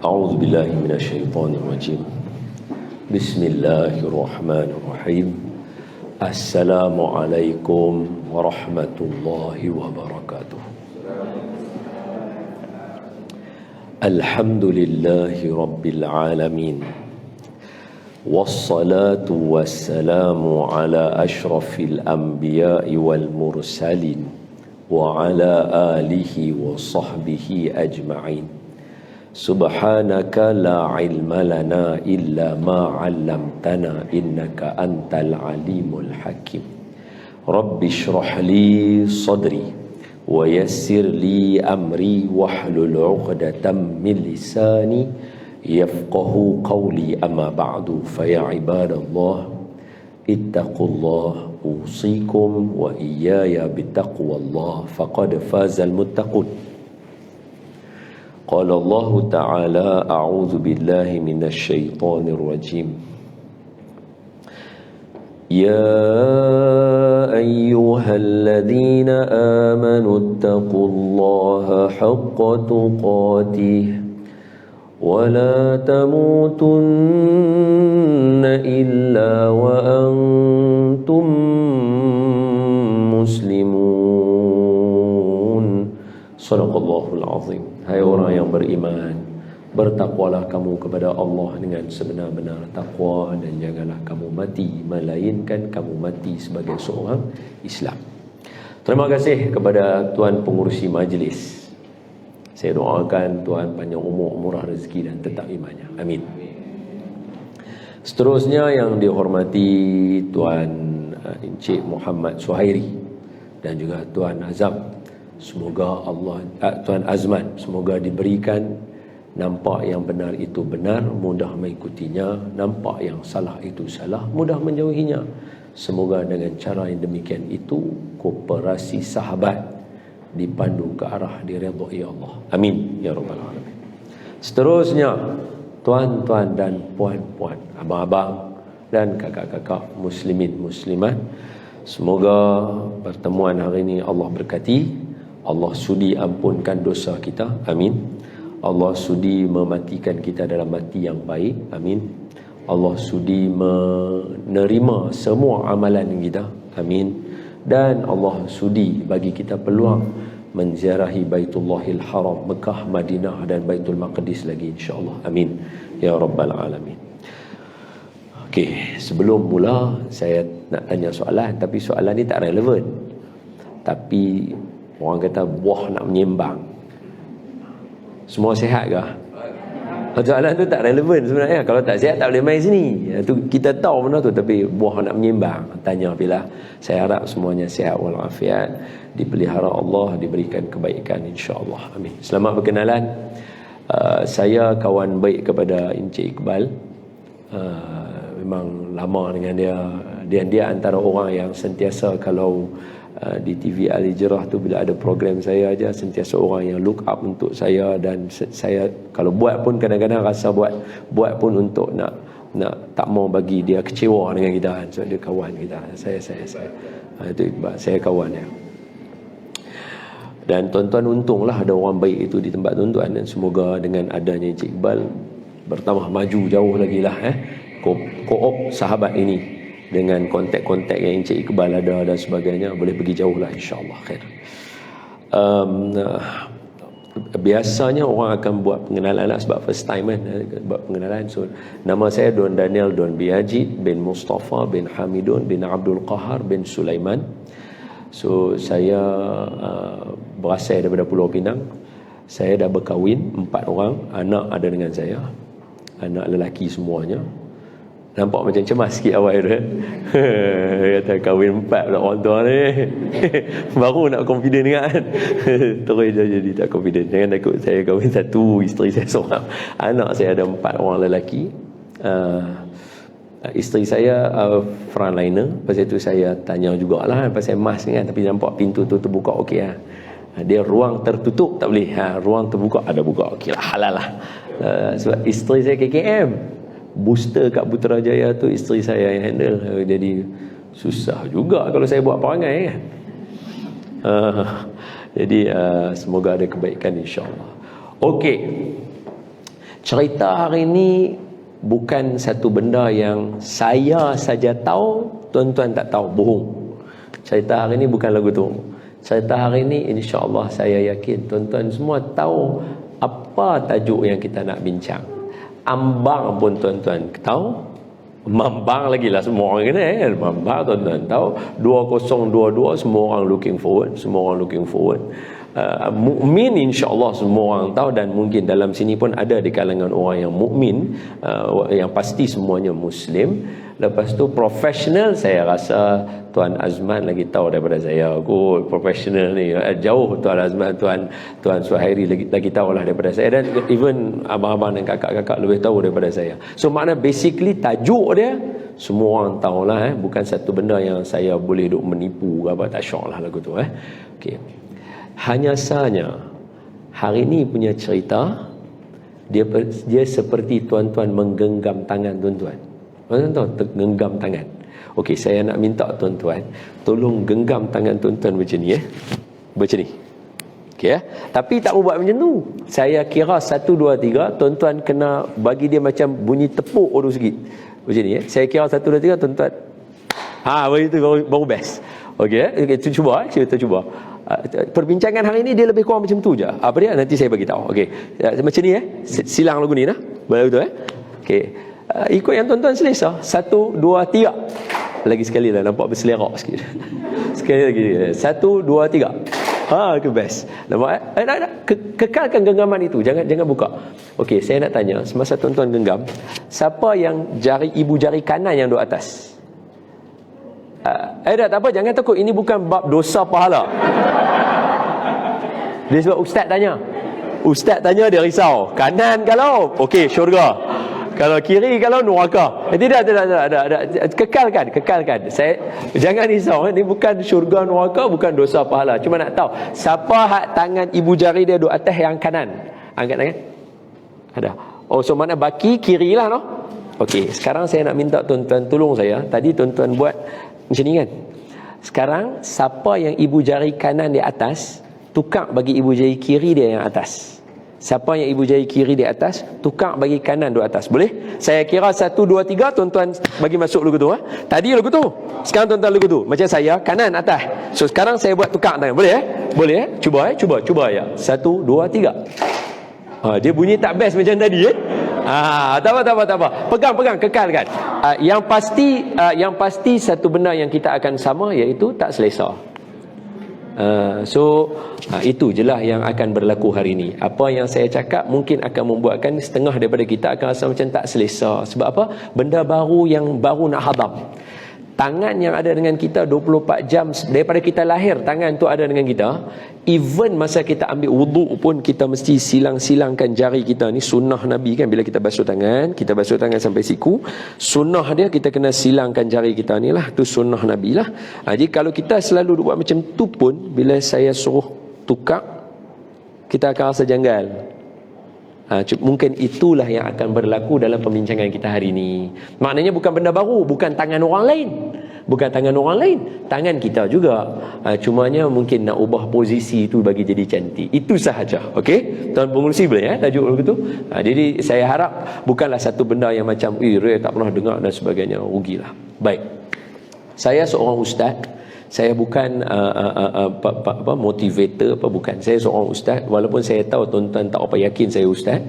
أعوذ بالله من الشيطان الرجيم بسم الله الرحمن الرحيم السلام عليكم ورحمة الله وبركاته الحمد لله رب العالمين والصلاة والسلام على أشرف الأنبياء والمرسلين وعلى آله وصحبه أجمعين سبحانك لا علم لنا إلا ما علمتنا إنك أنت العليم الحكيم رب اشرح لي صدري ويسر لي أمري واحلل عقدة من لساني يفقه قولي أما بعد فيا عباد الله اتقوا الله أوصيكم وإياي بتقوى الله فقد فاز المتقون قال الله تعالى أعوذ بالله من الشيطان الرجيم يا أيها الذين آمنوا اتقوا الله حق تقاته ولا تموتن إلا وأنتم مسلمون صدق الله العظيم. Hai orang yang beriman, bertakwalah kamu kepada Allah dengan sebenar-benar takwa dan janganlah kamu mati melainkan kamu mati sebagai seorang Islam. Terima kasih kepada tuan pengurusi majlis. Saya doakan Tuhan panjang umur, murah rezeki dan tetap imannya. Amin. Seterusnya yang dihormati Tuan Encik Muhammad Suhairi dan juga Tuan Azam. Semoga Allah, Tuan Azman, semoga diberikan nampak yang benar itu benar, mudah mengikutinya, nampak yang salah itu salah, mudah menjauhinya. Semoga dengan cara yang demikian itu kooperasi sahabat dipandu ke arah diridhai Allah. Amin ya rabbal alamin. Seterusnya, tuan-tuan dan puan-puan, abang-abang dan kakak-kakak muslimin muslimat, semoga pertemuan hari ini Allah berkati. Allah sudi ampunkan dosa kita, amin. Allah sudi mematikan kita dalam mati yang baik, amin. Allah sudi menerima semua amalan kita, amin. Dan Allah sudi bagi kita peluang menziarahi Baitullahil Haram, Mekah, Madinah dan Baitul Maqdis lagi, insya-Allah, amin ya rabbal alamin. Okey, sebelum mula saya nak tanya soalan, tapi soalan ni tak relevan. Tapi orang kata buah nak menyembang. Semua sihat ke? Soalan tu tak relevan sebenarnya. Kalau tak sihat tak boleh main sini. Itu kita tahu benda tu, tapi buah nak menyembang. Tanya bila. Saya harap semuanya sihat walafiat, dipelihara Allah, diberikan kebaikan insya-Allah. Amin. Selamat berkenalan. Saya kawan baik kepada Encik Iqbal. Memang lama dengan dia. Dia antara orang yang sentiasa kalau di TV Al-Hijrah tu bila ada program saya aja sentiasa orang yang look up untuk saya, dan saya kalau buat pun kadang-kadang rasa buat pun untuk nak tak mau bagi dia kecewa dengan kita kan. So dia kawan kita. Saya itu Iqbal, saya kawan dia. Dan tuan-tuan untunglah ada orang baik itu di tempat tuan-tuan, dan semoga dengan adanya Encik Iqbal bertambah maju jauh lagi lah koop sahabat ini. Dengan kontak-kontak yang Encik Iqbal ada dan sebagainya, boleh pergi jauh lah insya-Allah. Khair. Biasanya orang akan buat pengenalan lah, sebab first time kan, buat pengenalan. So nama saya Don Daniel Don Biajid bin Mustafa bin Hamidun bin Abdul Qahar bin Sulaiman. So saya berasal daripada Pulau Pinang. Saya dah berkahwin 4 orang, anak ada dengan saya, anak lelaki semuanya. Nampak macam cemas sikit awal tu. Kata kahwin 4 pula orang tua ni. Baru nak confident kan. Terus jadi tak confident. Jangan takut, saya kahwin 1, isteri saya seorang. Anak saya ada 4 orang lelaki. Isteri saya frontliner. Pasal tu saya tanya jugalah pasal mask ni kan. Tapi nampak pintu tu terbuka, okey lah. Dia ruang tertutup tak boleh. Ruang terbuka ada buka, okey lah, halal lah. Sebab isteri saya KKM. Booster kat Putrajaya tu isteri saya yang handle. Jadi susah juga kalau saya buat perangai kan. Jadi semoga ada kebaikan insya-Allah. Okey. Cerita hari ni bukan satu benda yang saya saja tahu, tuan-tuan tak tahu, bohong. Cerita hari ni bukan lagu tu. Cerita hari ni insya-Allah saya yakin tuan-tuan semua tahu apa tajuk yang kita nak bincang. Ambang pun tuan-tuan tahu, mambang lagi lah semua orang kena kan. Mambang tuan-tuan tahu, 2022 semua orang looking forward, mukmin insya-Allah semua orang tahu, dan mungkin dalam sini pun ada di kalangan orang yang mukmin, yang pasti semuanya muslim. Lepas tu profesional, saya rasa Tuan Azman lagi tahu daripada saya. Aku profesional ni jauh, Tuan Azman, Tuan Suhairi lagi tahu lah daripada saya, dan even abang-abang dan kakak-kakak lebih tahu daripada saya. So makna basically tajuk dia semua orang tahulah, bukan satu benda yang saya boleh duk menipu ke apa, tak syok lah lagu tu. Okey. Hanya sahaja hari ni punya cerita dia seperti tuan-tuan menggenggam tangan tuan-tuan. Tuan-tuan genggam tangan. Okey, saya nak minta tuan-tuan tolong genggam tangan tuan-tuan macam ni Macam ni. Okey Tapi tak mau buat macam tu. Saya kira 1 2 3, tuan-tuan kena bagi dia macam bunyi tepuk dulu sikit. Macam ni Saya kira 1 2 3, tuan-tuan begitu baru best. Okey, kita cuba kita cuba. Perbincangan hari ni dia lebih kurang macam tu je. Apa dia? Nanti saya bagi tahu. Okey. Macam ni silang lagu ni betul Okey. Ikut yang tuan-tuan selesa. 1 2 3. Lagi sekali lah, nampak berselerak sikit. Sekali lagi. 1 2 3. Itu best. Nampak kekalkan genggaman itu. Jangan buka. Okey, saya nak tanya, semasa tuan-tuan genggam, siapa yang ibu jari kanan yang duduk atas? Tak apa, jangan takut. Ini bukan bab dosa pahala. Dia sebab ustaz tanya dia risau. Kanan kalau okey, syurga. Kalau kiri kalau neraka. Tidak. Kekalkan. Saya jangan risau. Ini bukan syurga neraka, bukan dosa pahala. Cuma nak tahu siapa hak tangan ibu jari dia duduk atas yang kanan. Angkat tangan. Ada. So mana baki kiri lah Okey, sekarang saya nak minta tuan-tuan tolong saya. Tadi tuan-tuan buat macam ni kan. Sekarang siapa yang ibu jari kanan di atas, tukar bagi ibu jari kiri dia yang atas. Siapa yang ibu jari kiri di atas, tukar bagi kanan di atas. Boleh? Saya kira 1 2 3, tuan-tuan bagi masuk lagu tu. Tadi lagu tu, sekarang tuan-tuan lagu tu. Macam saya kanan atas. So sekarang saya buat tukar tangan. Boleh Boleh Cuba ya. 1 2 3. Dia bunyi tak best macam tadi tak apa. Pegang, kekalkan. Yang pasti satu benda yang kita akan sama, iaitu tak selesa. Itu je lah yang akan berlaku hari ini. Apa yang saya cakap mungkin akan membuatkan setengah daripada kita akan rasa macam tak selesa. Sebab apa? Benda baru yang baru nak hadam. Tangan yang ada dengan kita 24 jam daripada kita lahir, tangan tu ada dengan kita. Even masa kita ambil wuduk pun kita mesti silang-silangkan jari kita ni. Sunnah Nabi kan, bila kita basuh tangan sampai siku, sunnah dia kita kena silangkan jari kita ni lah. Tu sunnah Nabi lah. Jadi kalau kita selalu buat macam tu pun, bila saya suruh tukar, kita akan rasa janggal. Mungkin itulah yang akan berlaku dalam pembincangan kita hari ini. Maknanya bukan benda baru, bukan tangan orang lain, tangan kita juga. Cumanya mungkin nak ubah posisi itu bagi jadi cantik. Itu sahaja. Okey, tuan pengurusi boleh tajuk begitu. Jadi saya harap bukanlah satu benda yang macam Ray tak pernah dengar dan sebagainya, rugilah. Baik, saya seorang ustaz. Saya bukan motivator bukan. Saya seorang ustaz, walaupun saya tahu tuan-tuan tak apa yakin saya ustaz.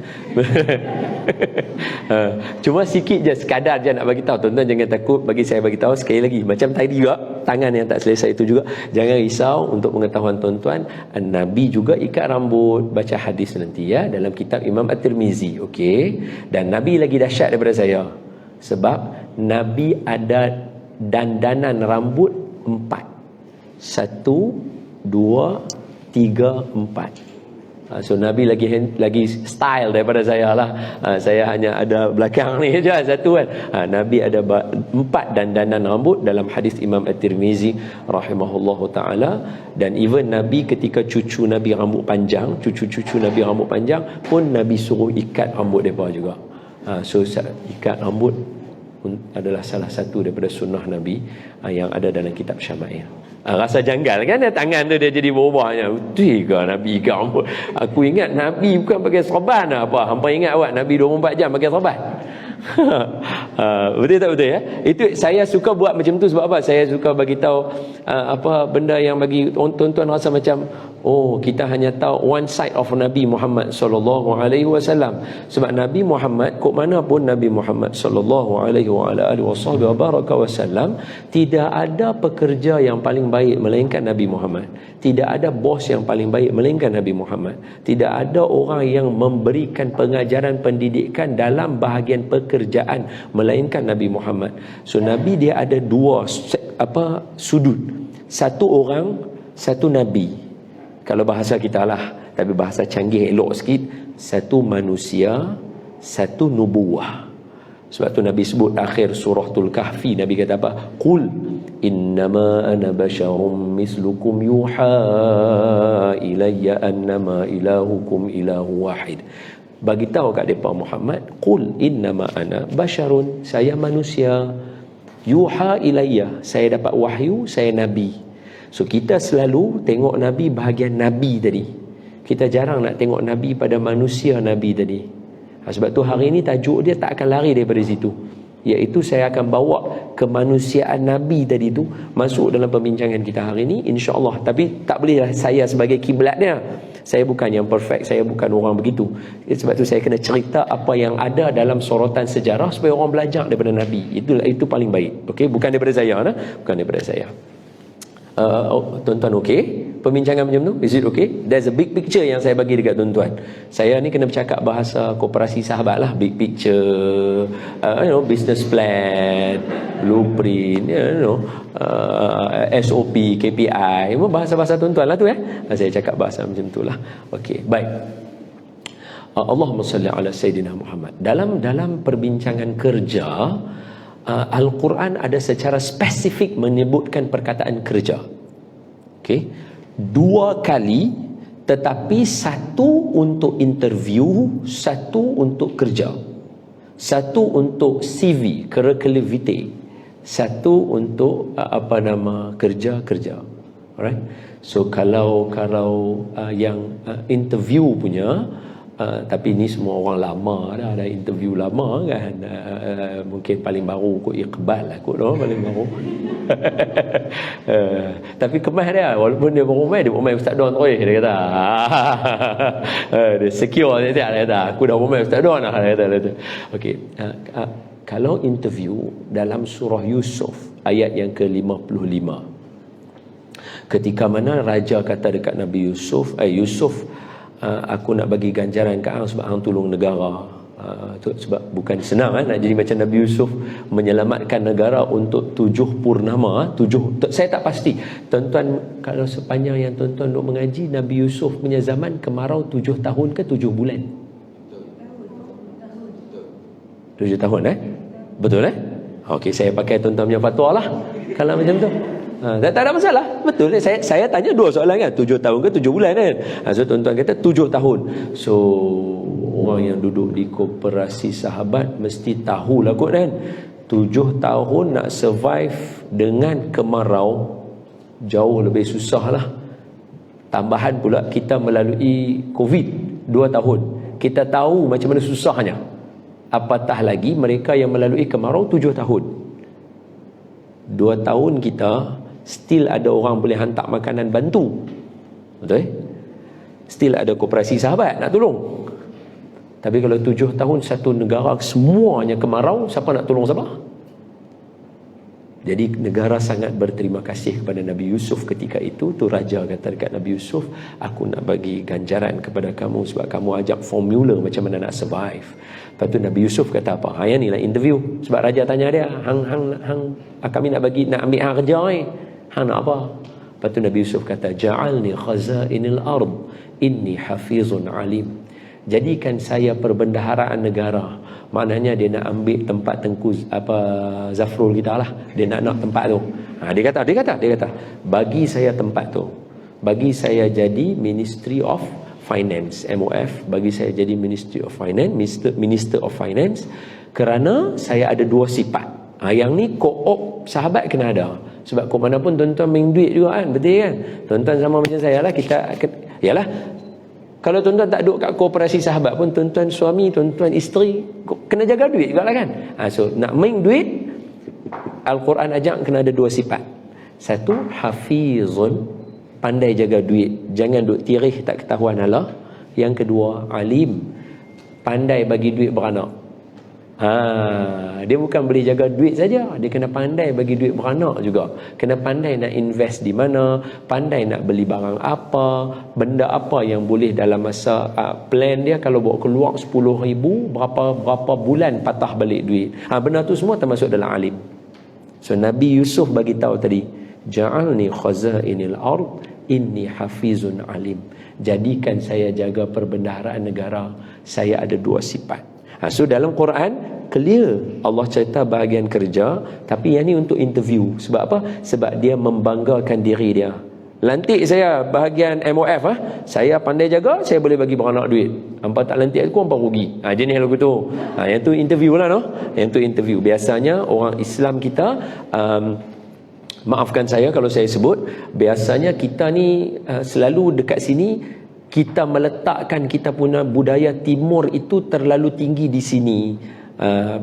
Cuma sikit je, sekadar je nak bagi tahu. Tuan-tuan jangan takut, saya bagi tahu sekali lagi. Macam tadi juga, tangan yang tak selesai itu juga. Jangan risau. Untuk pengetahuan tuan-tuan, Nabi juga ikat rambut. Baca hadis nanti dalam kitab Imam At-Tirmizi. Okey. Dan Nabi lagi dahsyat daripada saya. Sebab Nabi ada dandanan rambut 4. 1 2 3 4. So Nabi lagi style daripada saya lah. Saya hanya ada belakang ni je satu kan. Nabi ada 4 dandanan rambut dalam hadis Imam At-Tirmizi rahimahullahu taala. Dan even Nabi ketika cucu Nabi rambut panjang, cucu-cucu Nabi rambut panjang pun Nabi suruh ikat rambut mereka juga. So ikat rambut adalah salah satu daripada sunnah Nabi yang ada dalam kitab Syama'il. Rasa janggal kan, tangan tu dia jadi berubahnya. Betul ke Nabi ke? Aku ingat Nabi bukan pakai serban apa. Hampa ingat awak Nabi 24 jam pakai serban? Betul tak betul ya? Itu saya suka buat macam tu sebab apa? Saya suka bagi tahu apa benda yang bagi tuan-tuan rasa macam oh, kita hanya tahu one side of Nabi Muhammad sallallahu alaihi wasallam. Sebab Nabi Muhammad kok mana pun Nabi Muhammad sallallahu alaihi wasallam tidak ada pekerja yang paling baik melainkan Nabi Muhammad. Tidak ada bos yang paling baik melainkan Nabi Muhammad. Tidak ada orang yang memberikan pengajaran pendidikan dalam bahagian pekerjaan melainkan Nabi Muhammad. So Nabi dia ada dua sudut. Satu orang, satu Nabi. Kalau bahasa kita lah, tapi bahasa canggih elok sikit, satu manusia, satu nubuwah. Sebab tu Nabi sebut akhir suratul Kahfi, Nabi kata apa? Qul innama ana basyarum mislukum yuha ilayya annama ilahukum ilahu wahid. Bagi tahu kat depa Muhammad, qul innama ana basyarun, saya manusia, yuha ilayya, saya dapat wahyu, saya nabi. So kita selalu tengok Nabi bahagian Nabi tadi. Kita jarang nak tengok Nabi pada manusia Nabi tadi. Sebab tu hari ini tajuk dia tak akan lari daripada situ, iaitu saya akan bawa kemanusiaan Nabi tadi tu masuk dalam perbincangan kita hari ini, insya-Allah. Tapi tak bolehlah saya sebagai kiblat dia. Saya bukan yang perfect, saya bukan orang begitu. Sebab tu saya kena cerita apa yang ada dalam sorotan sejarah supaya orang belajar daripada Nabi. Itu paling baik. Okey, bukan daripada saya, bukan daripada saya. Tuan-tuan okey perbincangan macam tu? Is it okay? There's a big picture yang saya bagi dekat tuan-tuan. Saya ni kena bercakap bahasa koperasi sahabat lah. Big picture, business plan, blueprint, SOP, KPI, bahasa-bahasa tuan-tuan lah tu saya cakap bahasa macam tu lah. Okey, baik. Allahumma salli ala Sayyidina Muhammad. Dalam perbincangan kerja, Al-Quran ada secara spesifik menyebutkan perkataan kerja. Okey, 2 kali, tetapi satu untuk interview, satu untuk kerja, satu untuk CV, curriculum vitae, satu untuk kerja. Alright. So kalau yang interview punya, tapi ni semua orang lama dah, ada interview lama kan, mungkin paling baru kot Iqbal lah kot, paling baru. Tapi kemas dia, walaupun dia baru main, dia baru main Ustaz Don terus, dia kata dia secure dia kata aku dah main Ustaz Don lah, dia kata. Okey, kalau interview dalam surah Yusuf ayat yang ke-55, ketika mana raja kata dekat Nabi Yusuf, aku nak bagi ganjaran kat hang sebab hang tolong negara. Sebab bukan senang nak jadi macam Nabi Yusuf, menyelamatkan negara untuk 7 purnama. Saya tak pasti tuan-tuan, kalau sepanjang yang tuan-tuan duk mengaji, Nabi Yusuf punya zaman kemarau 7 tahun ke 7 bulan? 7 tahun betul Okey, saya pakai tuan-tuan punya fatwa lah kalau macam tu. Tak ada masalah. Betul. Saya tanya 2 soalan kan. 7 tahun ke 7 bulan kan. So tuan-tuan kata 7 tahun. So orang yang duduk di koperasi sahabat mesti tahulah kot kan. 7 tahun nak survive dengan kemarau jauh lebih susah lah. Tambahan pula kita melalui COVID 2 tahun. Kita tahu macam mana susahnya. Apatah lagi mereka yang melalui kemarau 7 tahun. 2 tahun kita still ada orang boleh hantar makanan bantu. Betul? Still ada koperasi sahabat nak tolong. Tapi kalau 7 tahun satu negara semuanya kemarau, siapa nak tolong siapa? Jadi negara sangat berterima kasih kepada Nabi Yusuf ketika itu. Tu raja kata dekat Nabi Yusuf, aku nak bagi ganjaran kepada kamu sebab kamu ajak formula macam mana nak survive. Lepas tu Nabi Yusuf kata apa? Yang ni lah interview. Sebab raja tanya dia, hang kami nak ambil hang kerja ni. Hang nak apa? Lepas tu Nabi Yusuf kata, ja'alni khazainil ard inni hafizun alim. Jadikan saya perbendaharaan negara. Maknanya dia nak ambil tempat Tengku Zafrul kita lah. Dia nak tempat tu. Dia kata bagi saya tempat tu. Bagi saya jadi Ministry of Finance, MOF. Bagi saya jadi Ministry of Finance, Minister of Finance. Kerana saya ada 2 sifat. Yang ni co-op sahabat kena ada. Sebab kau mana pun tuan-tuan main duit juga kan, betul kan? Tuan-tuan sama macam saya lah, kita yalah, kalau tuan-tuan tak duduk kat koperasi sahabat pun, tuan-tuan suami, tuan-tuan isteri kena jaga duit juga lah kan. So nak main duit, Al-Quran ajak kena ada dua sifat. Satu, hafizun, pandai jaga duit, jangan duk tirih tak ketahuan Allah. Yang kedua, alim, pandai bagi duit beranak. Dia bukan boleh jaga duit saja, dia kena pandai bagi duit beranak juga. Kena pandai nak invest di mana, pandai nak beli barang apa, benda apa yang boleh dalam masa plan dia, kalau bawa keluar 10,000, berapa bulan patah balik duit. Benda tu semua termasuk dalam alim. So Nabi Yusuf bagi tahu tadi, ja'alni khazainil ard inni hafizun alim. Jadikan saya jaga perbendaharaan negara, saya ada dua sifat. So dalam Quran clear Allah cerita bahagian kerja, tapi yang ni untuk interview. Sebab apa? Sebab dia membanggakan diri dia. Lantik saya bahagian MOF, saya pandai jaga, saya boleh bagi beranak duit. Hampa tak lantik aku, hampa rugi. Jenis lagu tu. Yang tu interview lah, no? Yang tu interview. Biasanya orang Islam kita, maafkan saya kalau saya sebut, biasanya kita ni selalu dekat sini kita meletakkan kita punya budaya timur itu terlalu tinggi di sini.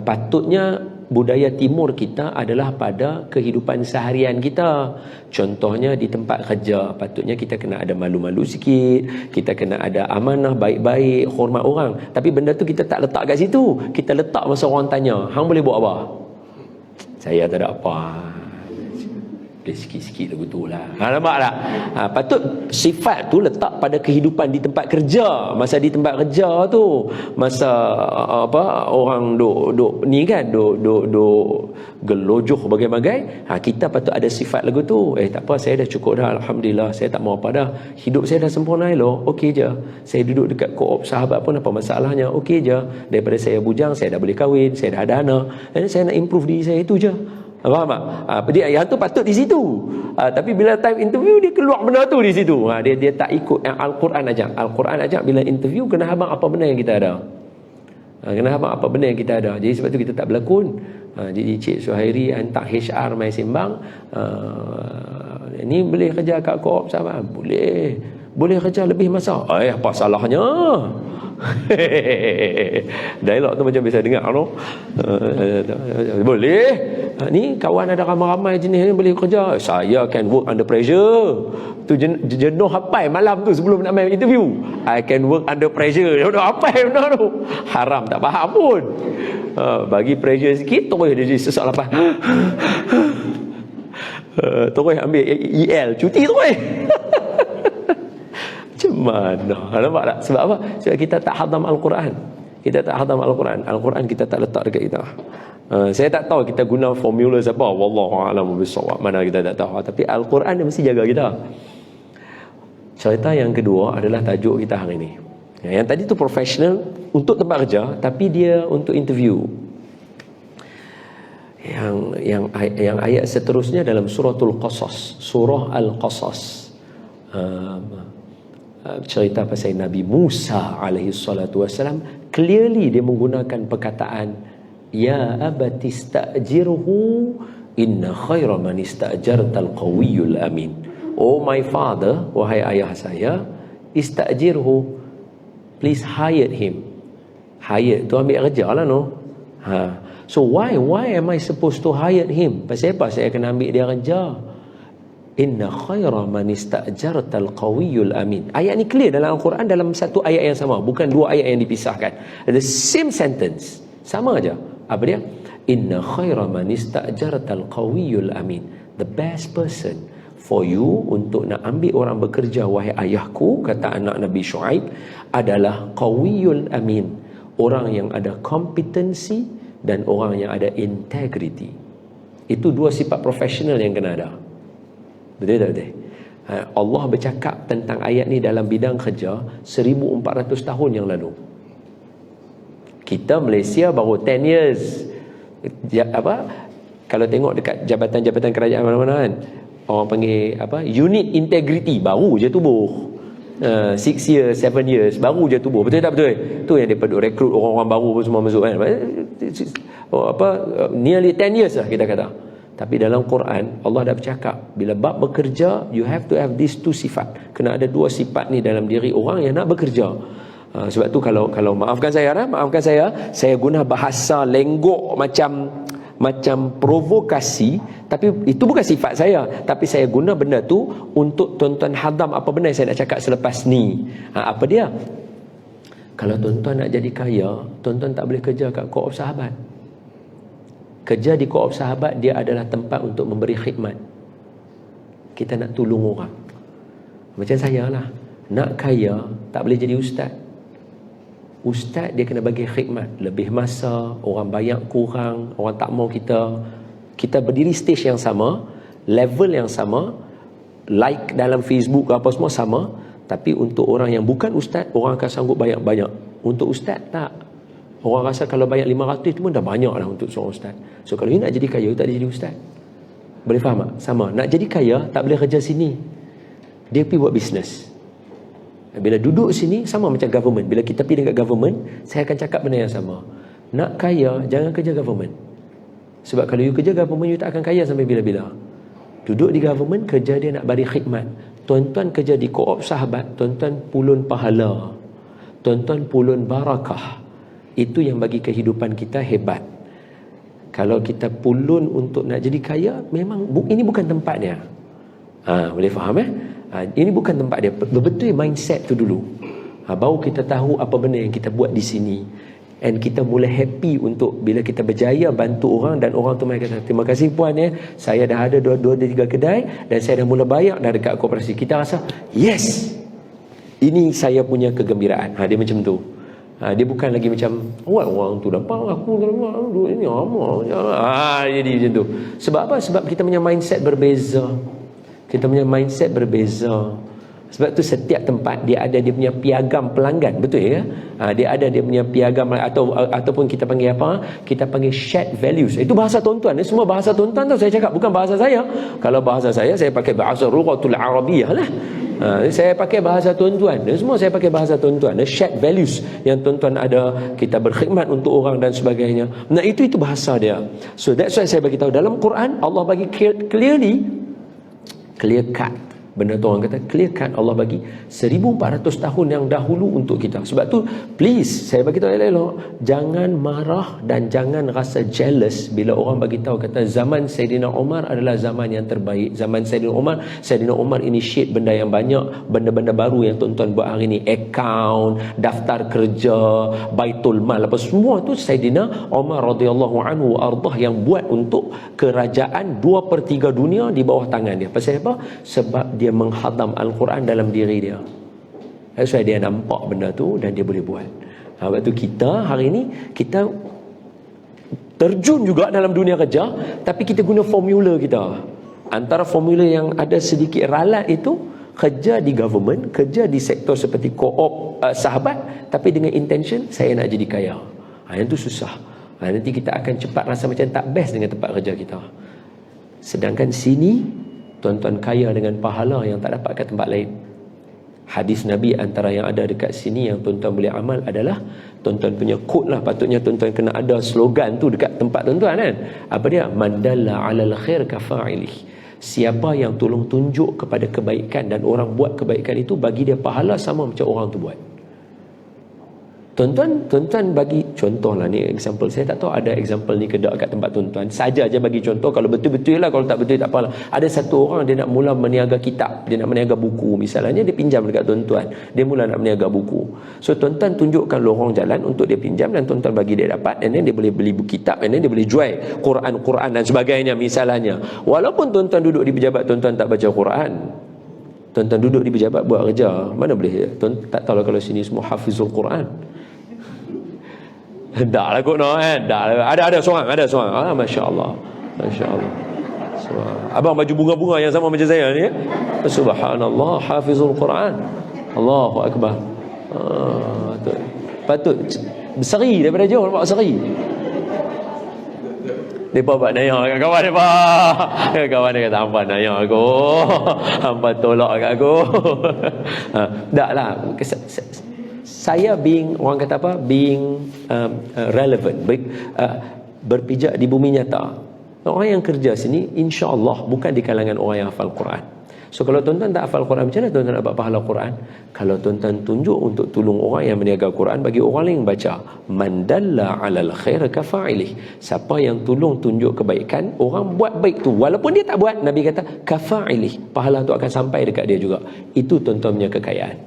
Patutnya budaya timur kita adalah pada kehidupan seharian kita. Contohnya di tempat kerja, patutnya kita kena ada malu-malu sikit, kita kena ada amanah, baik-baik, hormat orang. Tapi benda tu kita tak letak kat situ. Kita letak masa orang tanya, hang boleh buat apa? Saya tak ada apa. Boleh sikit-sikit lagu tu lah. Nampak tak? Patut sifat tu letak pada kehidupan di tempat kerja. Masa di tempat kerja tu, masa orang duk ni kan, duk gelojoh bagai-bagai, kita patut ada sifat lagu tu. Tak apa, saya dah cukup dah, alhamdulillah, saya tak mau apa dah. Hidup saya dah sempurna elok, okey je. Saya duduk dekat koop sahabat pun apa masalahnya, okey je. Daripada saya bujang, saya dah boleh kahwin, saya dah ada anak. Dan saya nak improve diri saya, itu je. Faham tak? Dia yang tu patut di situ. Tapi bila time interview, dia keluar benda tu di situ. Dia tak ikut yang Al-Quran ajak. Al-Quran ajak bila interview, kena habang apa benda yang kita ada. Kena habang apa benda yang kita ada. Jadi sebab tu kita tak berlakon. Jadi Cik Suhairi hantar HR mai sembang, ni boleh kerja kat koop sahabat? Boleh. Boleh kerja lebih masa? Apa salahnya? Dialog tu macam biasa dengar no? Boleh. Ni kawan ada ramai-ramai jenis ni boleh kerja. Saya can work under pressure. Tu jenuh hafal malam tu sebelum nak main interview. I can work under pressure. Dia dah hafal benda tu. Haram tak faham pun. Bagi pressure sikit terus dia jadi sesak lepas. Terus ambil EL cuti terus. Macam mana? Nampak tak? Sebab apa? Sebab kita tak hadam Al-Quran. Kita tak hadam Al-Quran. Al-Quran kita tak letak dekat kita. Saya tak tahu kita guna formula siapa. Wallahu a'lam bissawab. Mana kita tak tahu. Tapi Al-Quran dia mesti jaga kita. Cerita yang kedua adalah tajuk kita hari ini. Yang tadi tu profesional untuk tempat kerja, tapi dia untuk interview. Yang ayat seterusnya dalam suratul Qasas, surah Al-Qasas. Cerita pasal Nabi Musa alaihi salatu wasalam, clearly dia menggunakan perkataan ya abati istajirhu inna khaira man istajartal qawiyul amin. Oh my father, wahai ayah saya, istajirhu, please hire him. Hire tu ambil kerja lah no. So why am I supposed to hire him? Pasal apa saya kena ambil dia kerja? Inna khaira man istajartal qawiyul amin. Ayat ni clear dalam Al-Quran, dalam satu ayat yang sama, bukan dua ayat yang dipisahkan. The same sentence, sama aja. Apa dia? Inna khaira man istajartal qawiyul amin. The best person for you untuk nak ambil orang bekerja, wahai ayahku, kata anak Nabi Shu'aib, adalah qawiyul amin, orang yang ada kompetensi dan orang yang ada integrity. Itu dua sifat profesional yang kena ada. Betul tak betul? Allah bercakap tentang ayat ni dalam bidang kerja 1400 tahun yang lalu. Kita Malaysia baru 10 years. Kalau tengok dekat jabatan-jabatan kerajaan mana-mana kan, orang panggil unit integrity baru je tubuh. 6 years, 7 years baru je tubuh. Betul tak betul? Tu yang dia perlu rekrut orang-orang baru pun semua masuk kan. Nearly 10 years lah kita kata. Tapi dalam Quran Allah dah bercakap, bila bab bekerja, you have to have these two sifat. Kena ada dua sifat ni dalam diri orang yang nak bekerja. Sebab tu kalau maafkan saya guna bahasa lenggok macam provokasi, tapi itu bukan sifat saya, tapi saya guna benda tu untuk tuan-tuan hadam apa benda yang saya nak cakap selepas ni. Apa dia? Kalau tuan-tuan nak jadi kaya, tuan-tuan tak boleh kerja kat Co-op Sahabat. Kerja di Co-op Sahabat dia adalah tempat untuk memberi khidmat. Kita nak tolong orang. Macam saya lah, nak kaya tak boleh jadi ustaz. Ustaz dia kena bagi khidmat, lebih masa, orang banyak kurang, orang tak mau kita berdiri stage yang sama, level yang sama, like dalam Facebook apa semua sama, tapi untuk orang yang bukan ustaz, orang akan sanggup banyak-banyak. Untuk ustaz tak. Orang rasa kalau banyak 500 tu pun dah banyak lah untuk seorang ustaz. So kalau you nak jadi kaya, you tak boleh jadi ustaz. Boleh faham tak? Sama. Nak jadi kaya, tak boleh kerja sini. Dia pergi buat bisnes. Bila duduk sini, sama macam government. Bila kita pergi dekat government, saya akan cakap benda yang sama. Nak kaya, jangan kerja government. Sebab kalau you kerja government, you tak akan kaya sampai bila-bila. Duduk di government, kerja dia nak bagi khidmat. Tuan-tuan kerja di Co-op Sahabat, tuan-tuan pulun pahala. Tuan-tuan pulun barakah. Itu yang bagi kehidupan kita hebat. Kalau kita pulun untuk nak jadi kaya, memang ini bukan tempat dia. Boleh faham ini bukan tempat dia. Betul mindset tu dulu. Baru kita tahu apa benda yang kita buat di sini. And kita mula happy untuk bila kita berjaya bantu orang, dan orang tu kata, terima kasih puan saya dah ada 2-3 kedai dan saya dah mula bayar dah dekat koperasi. Kita rasa yes, ini saya punya kegembiraan. Dia macam tu. Dia bukan lagi macam orang tu dapat aku duit ni lama. Jadi macam tu. Sebab apa? Sebab kita punya mindset berbeza. Sebab tu setiap tempat dia ada dia punya piagam pelanggan. Betul ya? Dia ada dia punya piagam, ataupun kita panggil apa? Kita panggil shared values. Itu bahasa tuan-tuan. Semua bahasa tuan-tuan tu saya cakap, bukan bahasa saya. Kalau bahasa saya pakai bahasa Lughatul Arabiyyah lah. Saya pakai bahasa tuan-tuan. Semua saya pakai bahasa tuan-tuan. Shared values yang tuan-tuan ada, kita berkhidmat untuk orang dan sebagainya. Nah, itu bahasa dia. So that's why saya bagi tahu dalam Quran Allah bagi clear cut. Benda tu orang kata clear cut, Allah bagi 1400 tahun yang dahulu untuk kita. Sebab tu please saya bagi tahu elok-elok, jangan marah dan jangan rasa jealous bila orang bagi tahu kata zaman Saidina Umar adalah zaman yang terbaik. Zaman Saidina Umar initiate benda yang banyak, benda-benda baru yang tuan-tuan buat hari ni, account, daftar kerja, baitul mal, apa semua tu Saidina Umar radhiyallahu anhu ardah yang buat untuk kerajaan 2/3 dunia di bawah tangan dia. Pasal apa? Sebab dia menghadam Al-Quran dalam diri dia. That's why dia nampak benda tu dan dia boleh buat. Sebab tu kita hari ni kita terjun juga dalam dunia kerja, tapi kita guna formula kita. Antara formula yang ada sedikit ralat itu kerja di government, kerja di sektor seperti Co-op Sahabat, tapi dengan intention saya nak jadi kaya. Yang tu susah. Nanti kita akan cepat rasa macam tak best dengan tempat kerja kita. Sedangkan sini tuan-tuan kaya dengan pahala yang tak dapat kat tempat lain. Hadis Nabi antara yang ada dekat sini yang tuan-tuan boleh amal adalah, tuan-tuan punya quote lah, patutnya tuan-tuan kena ada slogan tu dekat tempat tuan-tuan kan. Apa dia? Man dalla 'alal khair kafa'ilih. Siapa yang tolong tunjuk kepada kebaikan dan orang buat kebaikan itu, bagi dia pahala sama macam orang tu buat. Tuan-tuan bagi contoh lah ni, example. Saya tak tahu ada example ni kedak kat tempat tuan-tuan. Saja je bagi contoh. Kalau betul-betul lah, kalau tak betul tak apalah. Ada satu orang dia nak mula meniaga kitab, dia nak meniaga buku misalnya, dia pinjam dekat tuan-tuan. Dia mula nak meniaga buku. So tuan-tuan tunjukkan lorong jalan untuk dia pinjam dan tuan-tuan bagi dia dapat, and then dia boleh beli buku kitab, and then dia boleh jual Quran dan sebagainya misalnya. Walaupun tuan-tuan duduk di pejabat, tuan-tuan tak baca Quran. Tuan-tuan duduk di pejabat buat kerja, mana boleh? Tuan tak tahu kalau sini semua hafizul Quran. Tak lah kot no kan. Ada seorang. Masya-Allah. Masya-Allah. Abang baju bunga-bunga yang sama macam saya ni. Subhanallah, hafizul Quran. Allahu akbar. Patut berseri daripada jauh, nampak berseri. Depa buat naya kat kawan depa. Kawan dia kata hampa naya aku. Hampa tolak kat aku. Taklah. Saya orang kata apa? Being relevant, berpijak di bumi nyata. Orang yang kerja sini insya-Allah bukan di kalangan orang yang hafal Quran. So kalau tuan-tuan tak hafal Quran, macam mana tuan-tuan dapat pahala Quran? Kalau tuan-tuan tunjuk untuk tolong orang yang meniaga Quran, bagi orang lain baca, man dalla 'alal khair kafa'ilih. Siapa yang tolong tunjuk kebaikan, orang buat baik tu walaupun dia tak buat, Nabi kata kafa'ilih, pahala tu akan sampai dekat dia juga. Itu tuan-tuan punya kekayaan.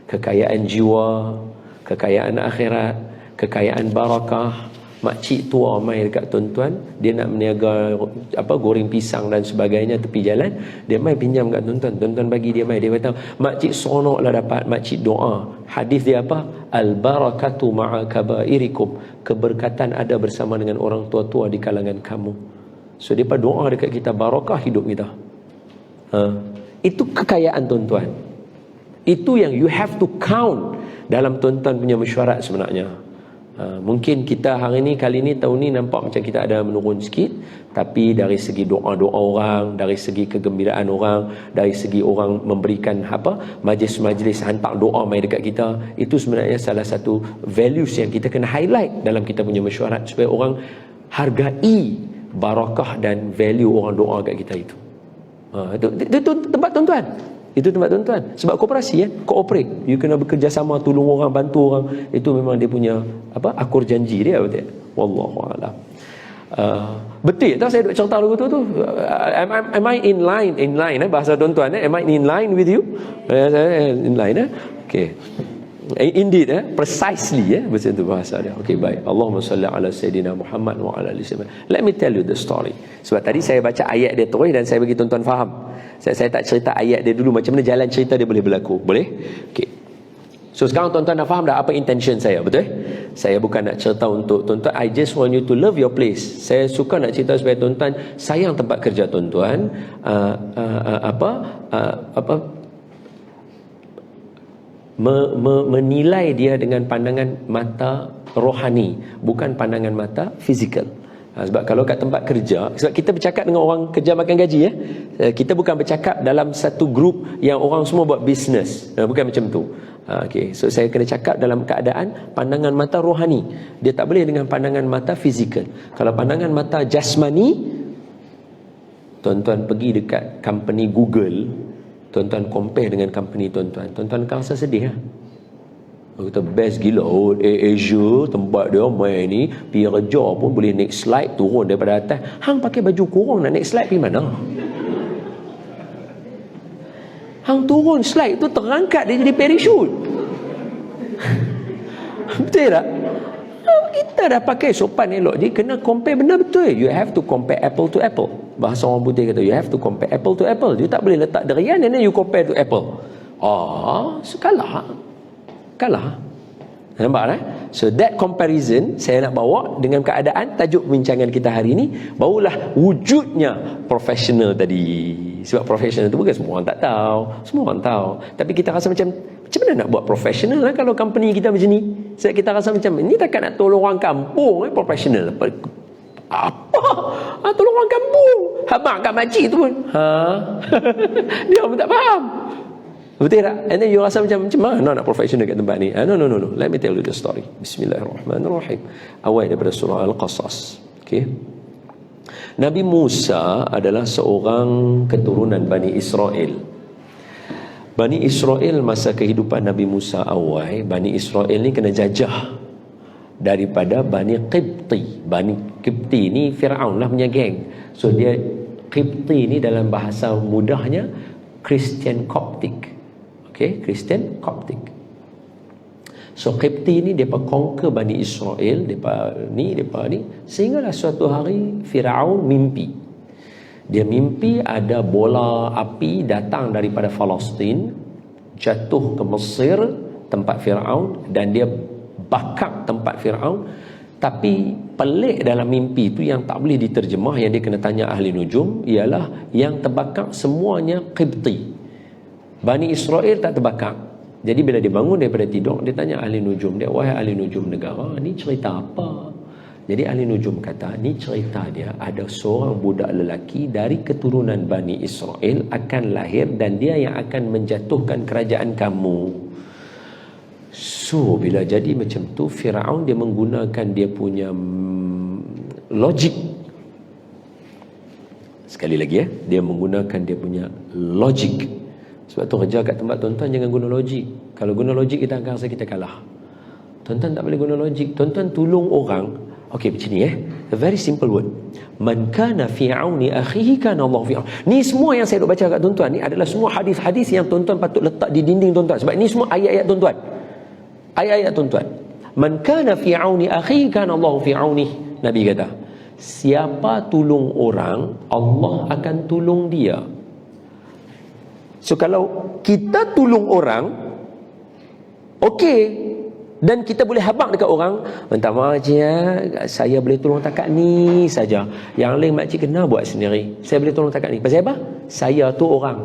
Kekayaan jiwa, kekayaan akhirat, kekayaan barakah. Makcik tua mai dekat tuan-tuan, dia nak meniaga goreng pisang dan sebagainya tepi jalan, dia mai pinjam kat tuan-tuan, tuan-tuan bagi dia mai, dia kata makcik seronoklah dapat, makcik doa. Hadis dia apa? Al barakatu ma'a kabairikum, keberkatan ada bersama dengan orang tua-tua di kalangan kamu. So dia doa dekat kita, barakah hidup kita. Itu kekayaan tuan-tuan. Itu yang you have to count dalam tuan-tuan punya mesyuarat sebenarnya. Mungkin kita hari ni, kali ni, tahun ni nampak macam kita ada menurun sikit, tapi dari segi doa-doa orang, dari segi kegembiraan orang, dari segi orang memberikan majlis-majlis hantar doa mai dekat kita, itu sebenarnya salah satu values yang kita kena highlight dalam kita punya mesyuarat, supaya orang hargai barakah dan value orang doa kat kita itu. Itu tempat tuan-tuan. Itu tempat tuan-tuan. Sebab koperasi cooperate. You kena bekerjasama, tolong orang, bantu orang. Itu memang dia punya akur janji dia, betul. Wallahu a'lam. Betul tak saya duk cerita lagu tu? Am I in line bahasa tuan-tuan am I in line with you? In line Okay. Indeed precisely macam tu bahasa dia. Okey, baik. Allahumma salli ala sayidina Muhammad wa ala ali sayyidina. Let me tell you the story. Sebab tadi saya baca ayat dia terus dan saya bagi tuan-tuan faham. Saya tak cerita ayat dia dulu, macam mana jalan cerita dia boleh berlaku. Boleh? Okey. So sekarang tuan-tuan dah faham dah apa intention saya, betul? Saya bukan nak cerita untuk tuan-tuan, I just want you to love your place. Saya suka nak cerita supaya tuan-tuan sayang tempat kerja tuan-tuan. Menilai dia dengan pandangan mata rohani, bukan pandangan mata fizikal. Sebab kalau kat tempat kerja, sebab kita bercakap dengan orang kerja makan gaji kita bukan bercakap dalam satu grup yang orang semua buat bisnes, bukan macam tu. Okay. So saya kena cakap dalam keadaan pandangan mata rohani. Dia tak boleh dengan pandangan mata fizikal. Kalau pandangan mata jasmani, tuan-tuan pergi dekat company Google, tuan-tuan compare dengan company tuan-tuan, tuan-tuan akan rasa sedih kata best gila Asia tempat dia main ni, pergi kerja pun boleh naik slide turun daripada atas. Hang pakai baju kurung nak naik slide pergi mana? Hang turun slide tu terangkat dia jadi parachute. Betul tak? Kita dah pakai sopan elok, jadi kena compare benar betul. You have to compare apple to apple. Bahasa orang putih kata you have to compare apple to apple. You tak boleh letak durian and then you compare to apple. Kalah. Nampak So that comparison saya nak bawa dengan keadaan tajuk perbincangan kita hari ini, barulah wujudnya profesional tadi. Sebab profesional tu bukan semua orang tak tahu, semua orang tahu. Tapi kita rasa macam mana nak buat profesional kalau company kita macam ni. Sebab kita rasa macam ni takkan nak tolong orang kampung profesional. Apa? Tolong orang kampung. Habang kat makcik tu pun. Dia pun tak faham. Betul tak? And then you rasa macam mana nak profesional kat tempat ni? No. Let me tell you the story. Bismillahirrahmanirrahim. Awal daripada surah Al-Qasas. Okay. Nabi Musa adalah seorang keturunan Bani Israel. Bani Israel masa kehidupan Nabi Musa awal, Bani Israel ni kena jajah daripada Bani Qibti. Bani Qibti ni Fir'aun lah punya geng. So dia Qibti ni dalam bahasa mudahnya Christian Coptic. Okay, Christian Coptic. So Qibti ni depa conquer Bani Israel, depa ni sehinggalah suatu hari Firaun mimpi. Dia mimpi ada bola api datang daripada Palestin, jatuh ke Mesir tempat Firaun, dan dia bakar tempat Firaun. Tapi pelik dalam mimpi itu yang tak boleh diterjemah, yang dia kena tanya ahli nujum, ialah yang terbakar semuanya Qibti. Bani Israel tak terbakar. Jadi bila dia bangun daripada tidur, dia tanya ahli nujum dia, wahai ahli nujum negara, ni cerita apa? Jadi ahli nujum kata, ni cerita dia ada seorang budak lelaki dari keturunan Bani Israel akan lahir dan dia yang akan menjatuhkan kerajaan kamu. So bila jadi macam tu, Firaun dia menggunakan dia punya logik sekali lagi dia menggunakan dia punya logik. Sebab tu kerja kat tempat tuan-tuan jangan guna logik. Kalau guna logik kita akan rasa kita kalah. Tuan-tuan tak boleh guna logik. Tuan-tuan tolong orang. Okey, macam ni a very simple word. Man kana fi auni akhihi kana Allah fi auni. Ni semua yang saya duk baca kat tuan-tuan ni adalah semua hadis-hadis yang tuan-tuan patut letak di dinding tuan-tuan. Sebab ni semua ayat-ayat tuan-tuan. Ayat-ayat tuan-tuan. Man kana fi auni akhihi kana Allah fi auni. Nabi kata, siapa tolong orang, Allah akan tolong dia. So kalau kita tolong orang, okey, dan kita boleh habaq dekat orang, minta maaf je saya boleh tolong takat ni saja, yang lain makcik kena buat sendiri, saya boleh tolong takat ni. Pasal apa? Saya tu orang.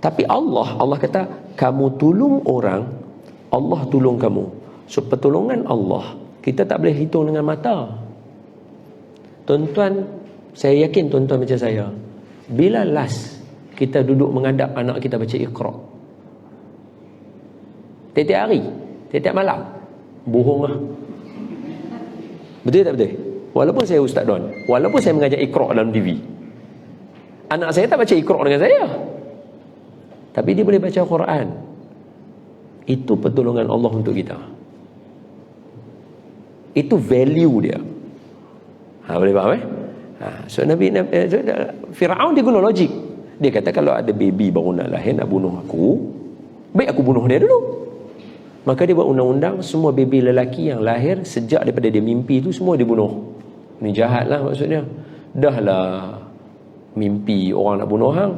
Tapi Allah kata, kamu tolong orang, Allah tolong kamu. So pertolongan Allah kita tak boleh hitung dengan mata. Tuan-tuan, saya yakin tuan-tuan macam saya, bila last kita duduk menghadap anak kita baca Iqra? Tiap-tiap hari, tiap-tiap malam. Bohong lah. Betul tak betul? Walaupun saya Ustaz Don, walaupun saya mengajar Iqra dalam TV, anak saya tak baca Iqra dengan saya, tapi dia boleh baca Quran. Itu pertolongan Allah untuk kita. Itu value dia. Boleh faham so Firaun dia guna logik. Dia kata kalau ada baby baru nak lahir nak bunuh aku, baik aku bunuh dia dulu. Maka dia buat undang-undang, semua baby lelaki yang lahir sejak daripada dia mimpi tu semua dia bunuh. Ni jahat lah maksudnya. Dah lah mimpi orang nak bunuh hang.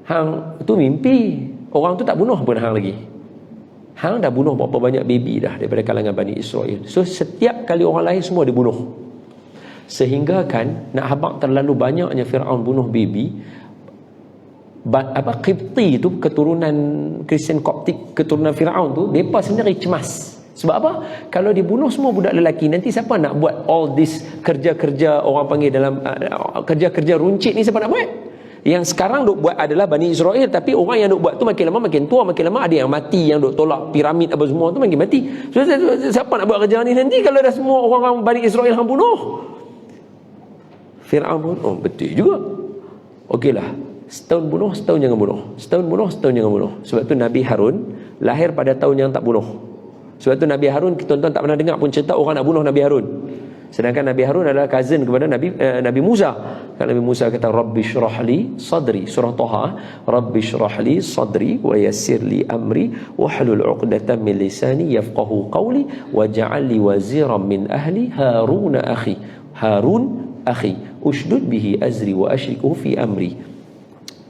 Hang tu mimpi, orang tu tak bunuh pun hang lagi. Hang dah bunuh berapa banyak baby dah daripada kalangan Bani Israel. So setiap kali orang lahir semua dibunuh. Sehingga kan nak habaq terlalu banyaknya Firaun bunuh baby, Qibti tu, keturunan Kristian Koptik, keturunan Firaun tu, mereka sendiri cemas. Sebab apa? Kalau dibunuh semua budak lelaki, nanti siapa nak buat all this kerja-kerja orang panggil dalam kerja-kerja runcit ni, siapa nak buat? Yang sekarang duk buat adalah Bani Israel, tapi orang yang duk buat tu makin lama makin tua, makin lama ada yang mati, yang duk tolak piramid apa semua tu makin mati. So siapa nak buat kerja ni nanti kalau dah semua orang Bani Israel hang bunuh? Firaun pun, oh betul juga. Okeylah, setahun bunuh, setahun jangan bunuh. Setahun bunuh, setahun jangan bunuh. Sebab tu Nabi Harun lahir pada tahun yang tak bunuh. Sebab tu Nabi Harun, tuan-tuan tak pernah dengar pun cerita orang nak bunuh Nabi Harun. Sedangkan Nabi Harun adalah cousin kepada Nabi Musa. Kan Nabi Musa kata, Rabbi syrahli sadri, surah Taha, Rabbi syrahli sadri wa yassirli amri wahlul 'uqdatam min lisani yafqahu qawli waj'alli waziran min ahli Harun akhi. Harun akhi ushdud bihi azri wa ashrikuhu fi amri.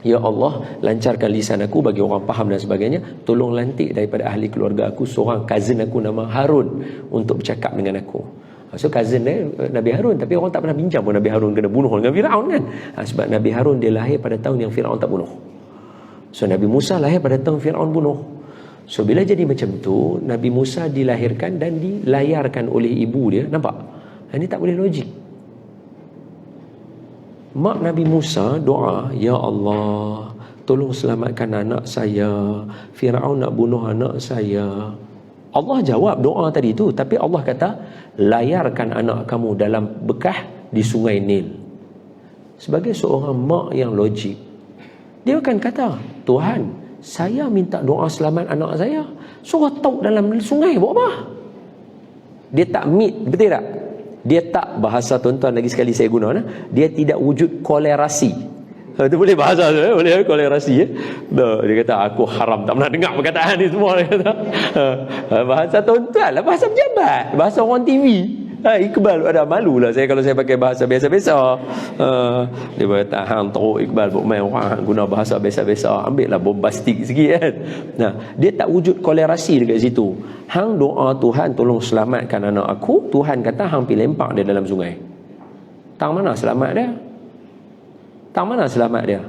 Ya Allah, lancarkan lisan aku bagi orang faham dan sebagainya. Tolong lantik daripada ahli keluarga aku seorang cousin aku nama Harun untuk bercakap dengan aku. So cousin Nabi Harun, tapi orang tak pernah bincang pun Nabi Harun kena bunuh dengan Firaun kan. Sebab Nabi Harun dia lahir pada tahun yang Firaun tak bunuh. So Nabi Musa lahir pada tahun Firaun bunuh. So bila jadi macam tu, Nabi Musa dilahirkan dan dilayarkan oleh ibu dia. Nampak? Ini tak boleh logik. Mak Nabi Musa doa, Ya Allah, tolong selamatkan anak saya, Firaun nak bunuh anak saya. Allah jawab doa tadi tu, tapi Allah kata layarkan anak kamu dalam bekah di sungai Nil. Sebagai seorang mak yang logik, dia akan kata, Tuhan, saya minta doa selamat anak saya, suruh tahu dalam sungai buat apa? Dia tak meet, betul tak? Dia tak, bahasa tuan-tuan lagi sekali saya guna, dia tidak wujud kolerasi. Itu boleh bahasa tu, boleh kolerasi ya. Dia kata aku haram tak pernah dengar perkataan ni semua, dia kata. Bahasa tuan-tuan lah, bahasa pejabat, bahasa orang TV. Iqbal ada malu lah saya kalau saya pakai bahasa biasa-biasa. Dia kata hang teruk Iqbal buat main orang guna bahasa biasa-biasa, ambil lah bombastik sikit kan. Nah, dia tak wujud kolerasi dekat situ. Hang doa Tuhan tolong selamatkan anak aku, Tuhan kata hang pergi lempak dia dalam sungai. Tang mana selamat dia? Tang mana selamat dia?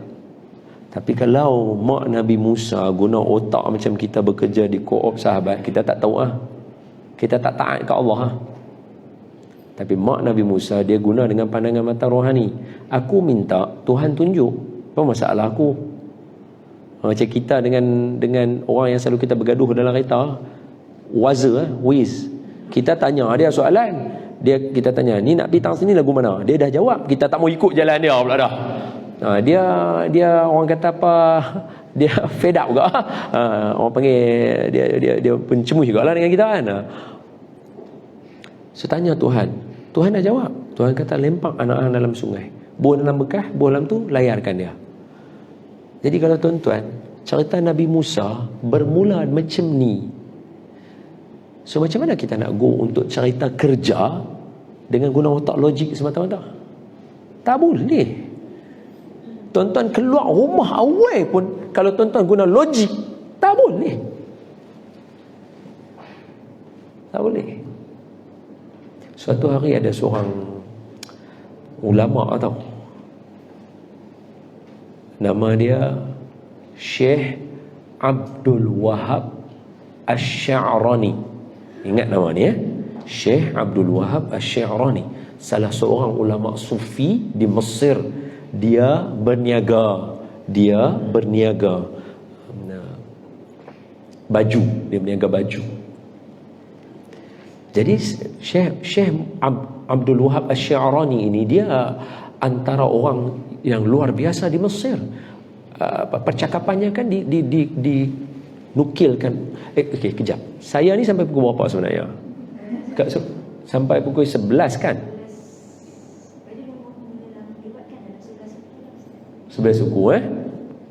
Tapi kalau mak Nabi Musa guna otak macam kita bekerja di co-op sahabat, kita tak tahu kita tak taat ke Allah Tapi mak Nabi Musa dia guna dengan pandangan mata rohani. Aku minta Tuhan tunjuk apa masalah aku. Macam kita dengan orang yang selalu kita bergaduh dalam kereta, wiz. Kita tanya dia soalan, kita tanya, ni nak pitang sini lagu mana? Dia dah jawab, kita tak mau ikut jalan dia pula dah. Dia orang kata apa, dia fed up juga. Orang panggil dia pencemooh jugalah dengan kita kan. So tanya Tuhan dah jawab. Tuhan kata lempak anak-anak dalam sungai, buang dalam bekah, buang dalam tu, layarkan dia. Jadi kalau tuan-tuan, cerita Nabi Musa bermula macam ni. So macam mana kita nak go untuk cerita kerja dengan guna otak logik semata-mata? Tak boleh. Tuan-tuan keluar rumah awal pun kalau tuan-tuan guna logik, tak boleh. Tak boleh. Suatu hari ada seorang ulama tau, nama dia Syekh Abdul Wahab Asy-Sya'rani. Ingat nama ni Syekh Abdul Wahab Asy-Sya'rani, salah seorang ulama sufi di Mesir. Dia berniaga baju, dia berniaga baju. Jadi Syekh Abdul Wahab Asy-Sya'rani ini, dia antara orang yang luar biasa di Mesir. Percakapannya kan dinukilkan. Okey, kejap. Saya ni sampai pukul berapa sebenarnya? Sampai pukul 11 kan? 11 suku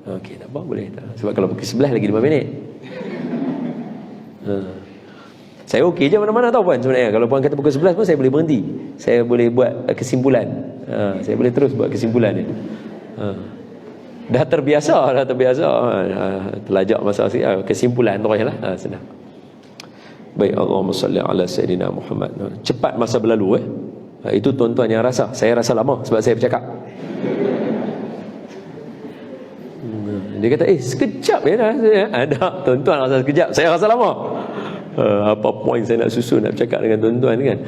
Okey, tak apa, boleh tak? Sebab kalau pukul 11 lagi 5 minit. Saya okey je mana-mana tau puan sebenarnya. Kalau puan kata pukul 11 pun saya boleh berhenti. Saya boleh buat kesimpulan. Saya boleh terus buat kesimpulan ni. Dah terbiasa. Telajak masa kesimpulan teruslah. Senang. Baik, Allahumma salli ala Sayyidina Muhammad. Cepat masa berlalu Itu tuan-tuan yang rasa. Saya rasa lama sebab saya bercakap. Dia kata, sekejap je dah. Ada, tuan-tuan rasa sekejap, saya rasa lama. Apa point saya nak susun, nak bercakap dengan tuan-tuan kan.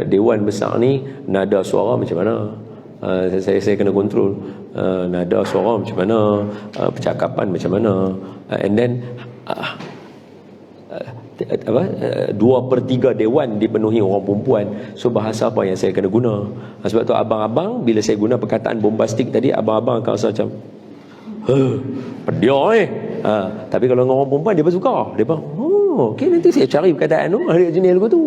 Dewan besar ni, nada suara macam mana, saya kena kontrol. Nada suara macam mana, percakapan macam mana. And then 2/3 dewan dipenuhi orang perempuan. So bahasa apa yang saya kena guna. Sebab tu abang-abang, bila saya guna perkataan bombastik tadi, abang-abang akan rasa macam pedia tapi kalau dengan orang perempuan, dia pun suka. Dia pun okey, nanti saya cari perkataan tu, ada jenis lagu tu,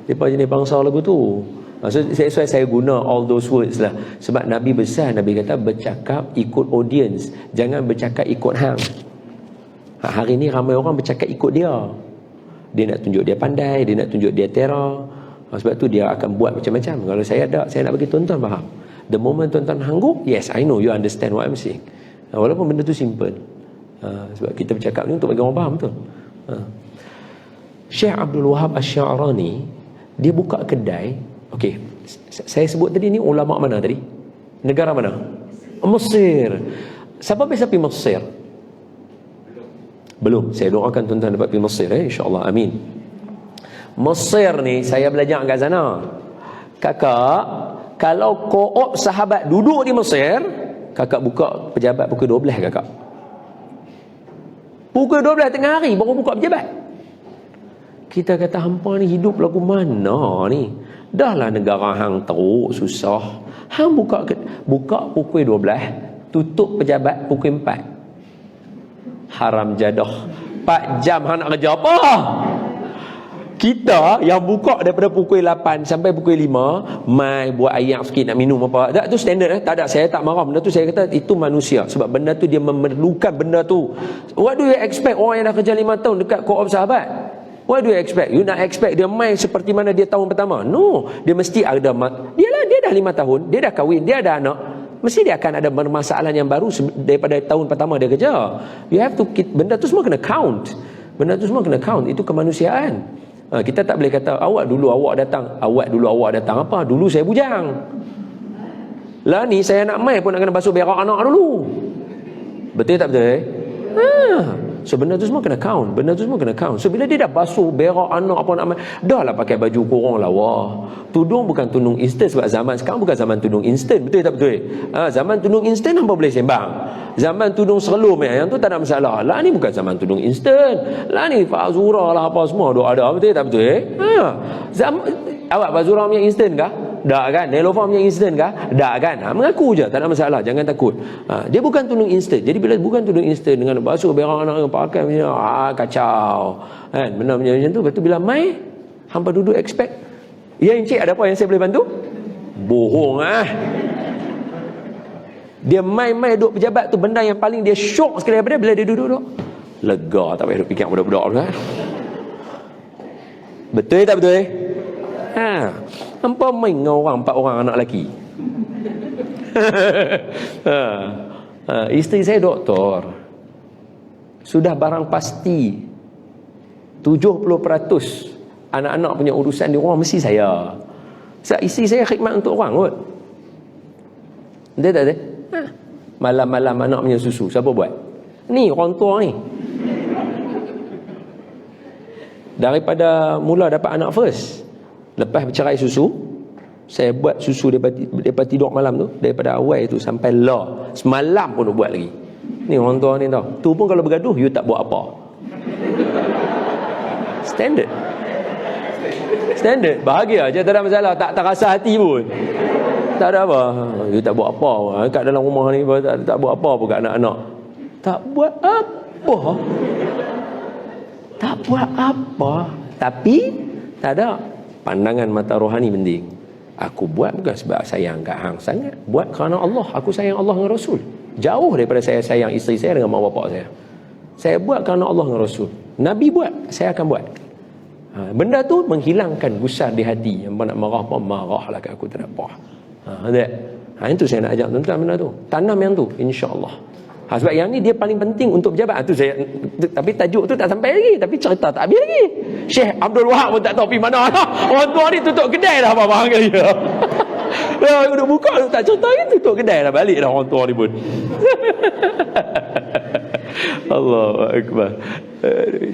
dia pun jenis bangsa lagu tu. So saya guna all those words lah. Sebab Nabi besar, Nabi kata bercakap ikut audience, jangan bercakap ikut hang. Hari ni ramai orang bercakap ikut dia. Dia nak tunjuk dia pandai, dia nak tunjuk dia terror. Sebab tu dia akan buat macam-macam. Kalau saya nak bagi tuan-tuan faham. The moment tuan-tuan hangguk, yes, I know you understand what I'm saying. Walaupun benda tu simple. Sebab kita bercakap ni untuk bagi orang faham betul. Syekh Abdul Wahab Asy-Sya'rani, dia buka kedai. Okey, saya sebut tadi ni ulama mana tadi? Negara mana? Mesir. Siapa biasa pergi Mesir? Belum. Saya doakan tuan-tuan dapat pergi Mesir insya-Allah, amin. Mesir ni saya belajar kat sana. Kakak, kalau koop sahabat duduk di Mesir, kakak buka pejabat pukul 12 kakak. Pukul 12 tengah hari baru buka pejabat. Kita kata hampa ni hidup lagu mana ni? Dahlah negara hang teruk, susah. Hang buka pukul 12, tutup pejabat pukul 4. Haram jadah. 4 jam hang nak kerja apa? Kita yang buka daripada pukul 8 sampai pukul 5, mai buat air sikit nak minum apa. Tak, tu standard tak ada, saya tak marah. Benda tu saya kata itu manusia. Sebab benda tu dia memerlukan benda tu. What do you expect orang yang dah kerja 5 tahun dekat koop sahabat? What do you expect? You nak expect dia main seperti mana dia tahun pertama? No, dia mesti ada dia dah 5 tahun, dia dah kahwin, dia ada anak. Mesti dia akan ada permasalahan yang baru daripada tahun pertama dia kerja. You have to, benda tu semua kena count. Benda tu semua kena count. Itu kemanusiaan. Kita tak boleh kata awak dulu awak datang apa? Dulu saya bujang. Lah ni saya nak mai pun nak kena basuh berak anak dulu. Betul tak betul? So benda tu semua kena count. So bila dia dah basuh berak anak apa nak mai, dah lah pakai baju kurung lawa. Tudung bukan tudung instant, sebab zaman sekarang bukan zaman tudung instant. Betul tak betul? Zaman tudung instant hampa boleh sembang. Zaman tudung serlum yang tu tak ada masalah. Lah ni bukan zaman tudung instant. Lah ni Fazura lah apa semua ada. Betul tak betul? awak Fazura punya instant kah? Tak kan? Nelofa punya instant kah? Tak kan? Mengaku je, tak ada masalah, jangan takut. Dia bukan tolong instant. Jadi bila bukan tolong instant dengan basuh berak anak pakai kacau. Kan? Benda macam tu. Lepas tu bila mai, hampa duduk expect, ya encik ada apa yang saya boleh bantu? Bohong Dia mai duduk pejabat tu, benda yang paling dia syok sekali daripada bila dia duduk lega, tak payah duduk fikir budak-budak tu kan. Betul tak betul? Hampa main dengan orang 4 orang anak lelaki. Isteri saya doktor, sudah barang pasti 70% anak-anak punya urusan di rumah mesti saya. Sebab isteri saya khidmat untuk orang kot. Dia tak ada. Malam-malam anak punya susu siapa buat? Ni orang tua ni. Daripada mula dapat anak first, lepas bercerai susu, saya buat susu daripada tidur malam tu, daripada awal tu sampai semalam pun nak buat lagi. Ni orang tua ni tau. Tu pun kalau bergaduh, you tak buat apa. Standard. Bahagia je, tak ada masalah. Tak rasa hati pun. Tak ada apa. You tak buat apa. Kat dalam rumah ni tak buat apa pun kat anak-anak. Tak buat apa. Tak buat apa. Tapi tak ada. Pandangan mata rohani penting. Aku buat bukan sebab sayang kat hang sangat. Buat kerana Allah. Aku sayang Allah dengan Rasul. Jauh daripada saya sayang isteri saya dengan mak bapak saya. Saya buat kerana Allah dengan Rasul. Nabi buat, saya akan buat. Benda tu menghilangkan gusar di hati. Yang nak marah pun marahlah kat aku, tak ada apa. Itu saya nak ajak tuan-tuan benda tu. Tanam yang tu, insya-Allah. Sebab yang ni dia paling penting untuk pejabat. Tu saya, tapi tajuk tu tak sampai lagi, tapi cerita tak habis lagi. Syekh Abdul Wahab pun tak tahu pergi mana. Orang tua ni tutup kedai dah apa-apa kali dia. Duduk buka tu tak cerita lagi, tutup kedai dah, balik dah orang tua ni pun. Allahu Akbar.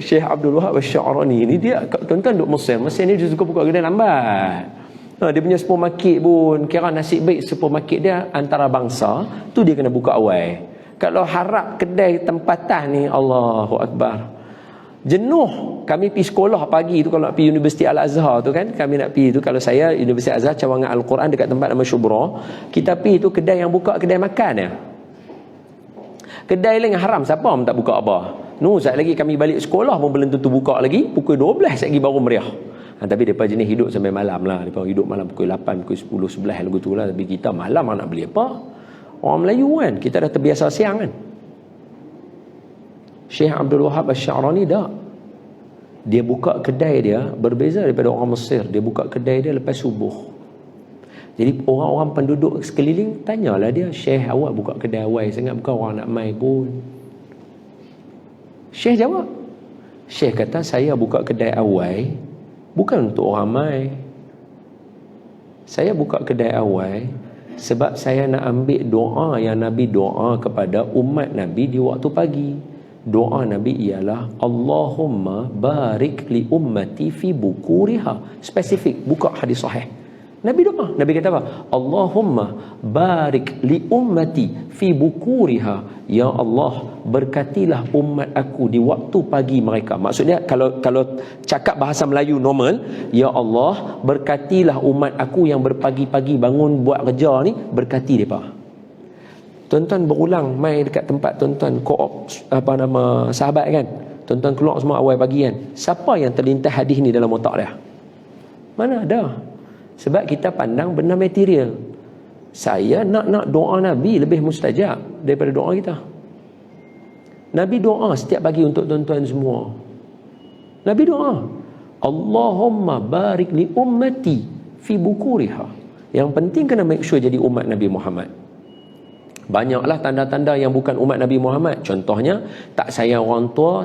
Syekh Abdul Wahab Asy-Sya'rani ni dia, tuan-tuan duduk Mesir ni dia suka buka kedai lambat. Dia punya supermarket pun, kira nasib baik supermarket dia antara bangsa tu, dia kena buka awal. Kalau harap kedai tempatan ni, Allahu Akbar, jenuh. Kami pergi sekolah pagi tu, kalau nak pergi Universiti Al-Azhar tu kan, kami nak pergi tu, kalau saya Universiti Al-Azhar cawangan Al-Quran dekat tempat nama Syubra, kita pergi tu kedai yang buka kedai makan ya. Kedai lain yang haram, siapa pun tak buka apa. Sekejap lagi kami balik sekolah pun belum tentu buka lagi, pukul 12 lagi baru meriah. Tapi mereka jenis hidup sampai malam lah. Mereka hidup malam pukul 8, pukul 10, 11 lagu tu lah. Tapi kita malam nak beli apa? Orang Melayu kan, kita dah terbiasa siang kan. Syekh Abdul Wahab Asy-Sya'rani tak. Dia buka kedai dia berbeza daripada orang Mesir. Dia buka kedai dia lepas subuh. Jadi orang-orang penduduk sekeliling tanyalah dia, Syekh awak buka kedai awal sangat, bukan orang nak mai pun. Syekh jawab. Syekh kata, saya buka kedai awal bukan untuk orang mai. Saya buka kedai awal sebab saya nak ambil doa yang Nabi doa kepada umat Nabi di waktu pagi. Doa Nabi ialah Allahumma barik li ummati fi bukuriha. Spesifik, buka hadis sahih. Nabi doa, Nabi kata apa? Allahumma barik li ummati fi bukuriha. Ya Allah, berkatilah umat aku di waktu pagi mereka. Maksudnya kalau cakap bahasa Melayu normal, ya Allah, berkatilah umat aku yang berpagi-pagi bangun buat kerja ni, berkati mereka. Tuan-tuan berulang mai dekat tempat tuan-tuan co-op sahabat kan. Tuan-tuan keluar semua awal pagi kan. Siapa yang terlintas hadis ni dalam otak dia? Mana ada? Sebab kita pandang benda material. Saya nak doa Nabi lebih mustajab daripada doa kita. Nabi doa setiap pagi untuk tuan-tuan semua. Nabi doa, Allahumma barik li ummati fi bukuriha. Yang penting kena make sure jadi umat Nabi Muhammad. Banyaklah tanda-tanda yang bukan umat Nabi Muhammad. Contohnya, tak sayang orang tua,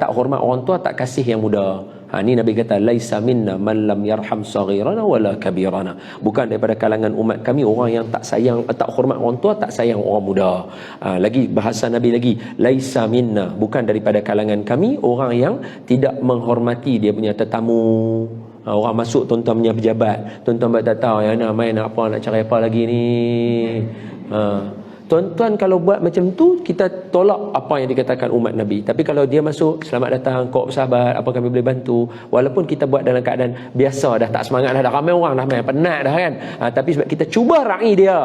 tak hormat orang tua, tak kasih yang muda. Ni Nabi kata, laisa minna man lam yarham saghirana wala kabirana. Bukan daripada kalangan umat kami orang yang tak sayang, tak hormat orang tua, tak sayang orang muda. Lagi bahasa Nabi lagi, laisa minna, bukan daripada kalangan kami orang yang tidak menghormati dia punya tetamu. Orang masuk, tuan-tuan punya pejabat, tuan-tuan tak tahu yang nak main apa, nak cari apa lagi ni. Tuan-tuan kalau buat macam tu, kita tolak apa yang dikatakan umat Nabi. Tapi kalau dia masuk, selamat datang, kau sahabat, apa kami boleh bantu, walaupun kita buat dalam keadaan biasa, dah tak semangat dah ramai orang dah, penat dah kan, tapi sebab kita cuba ra'i dia.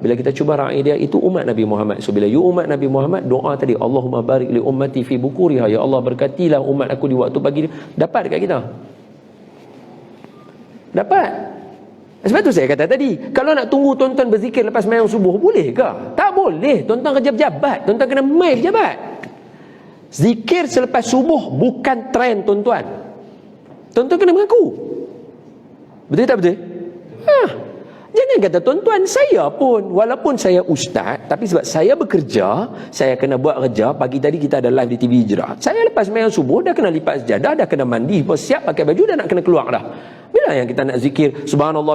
Bila kita cuba ra'i dia, itu umat Nabi Muhammad. So bila you umat Nabi Muhammad, doa tadi, Allahumma barik li ummati fi bukuriha, ya Allah berkatilah umat aku di waktu pagi ni, dapat dekat kita. Dapat. Sebab tu saya kata tadi, kalau nak tunggu tuan-tuan berzikir lepas sembahyang subuh, boleh ke? Tak boleh. Tuan-tuan kerja pejabat, tuan-tuan kena mai pejabat. Zikir selepas subuh bukan trend tuan-tuan. Tuan-tuan kena mengaku. Betul tak betul? Jangan kata tuan-tuan, saya pun, walaupun saya ustaz, tapi sebab saya bekerja, saya kena buat kerja. Pagi tadi kita ada live di TV Hijrah. Saya lepas sembahyang subuh dah kena lipat sejadah, dah kena mandi, siap pakai baju, dah nak kena keluar dah. Bila yang kita nak zikir subhanallah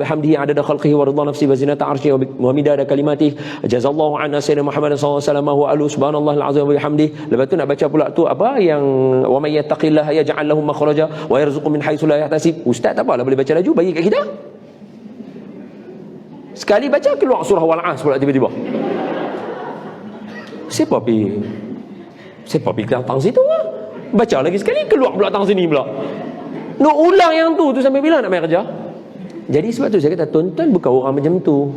bihamdihi adada khalqihi wa ridha nafsi wa zinata arsyihi wa midada kalimatihi jazallahu anna sayyidina Muhammad sallallahu alaihi wasallam wa alu subhanallahil azim wa bihamdihi. Lepas tu nak baca pula tu apa yang wa may yattaqillaha yaj'al lahu makhraja wa yarzuqhu min haitsu la yahtasib. Ustaz tak apalah boleh baca laju bagi kat kita. Sekali baca keluar surah Wal-As pula tiba-tiba. Siapa pi tang situ ah? Baca lagi sekali keluar pula tang sini pula. Nak ulang yang tu sampai bila nak main kerja? Jadi sebab tu saya kata, tuan-tuan bukan orang macam tu.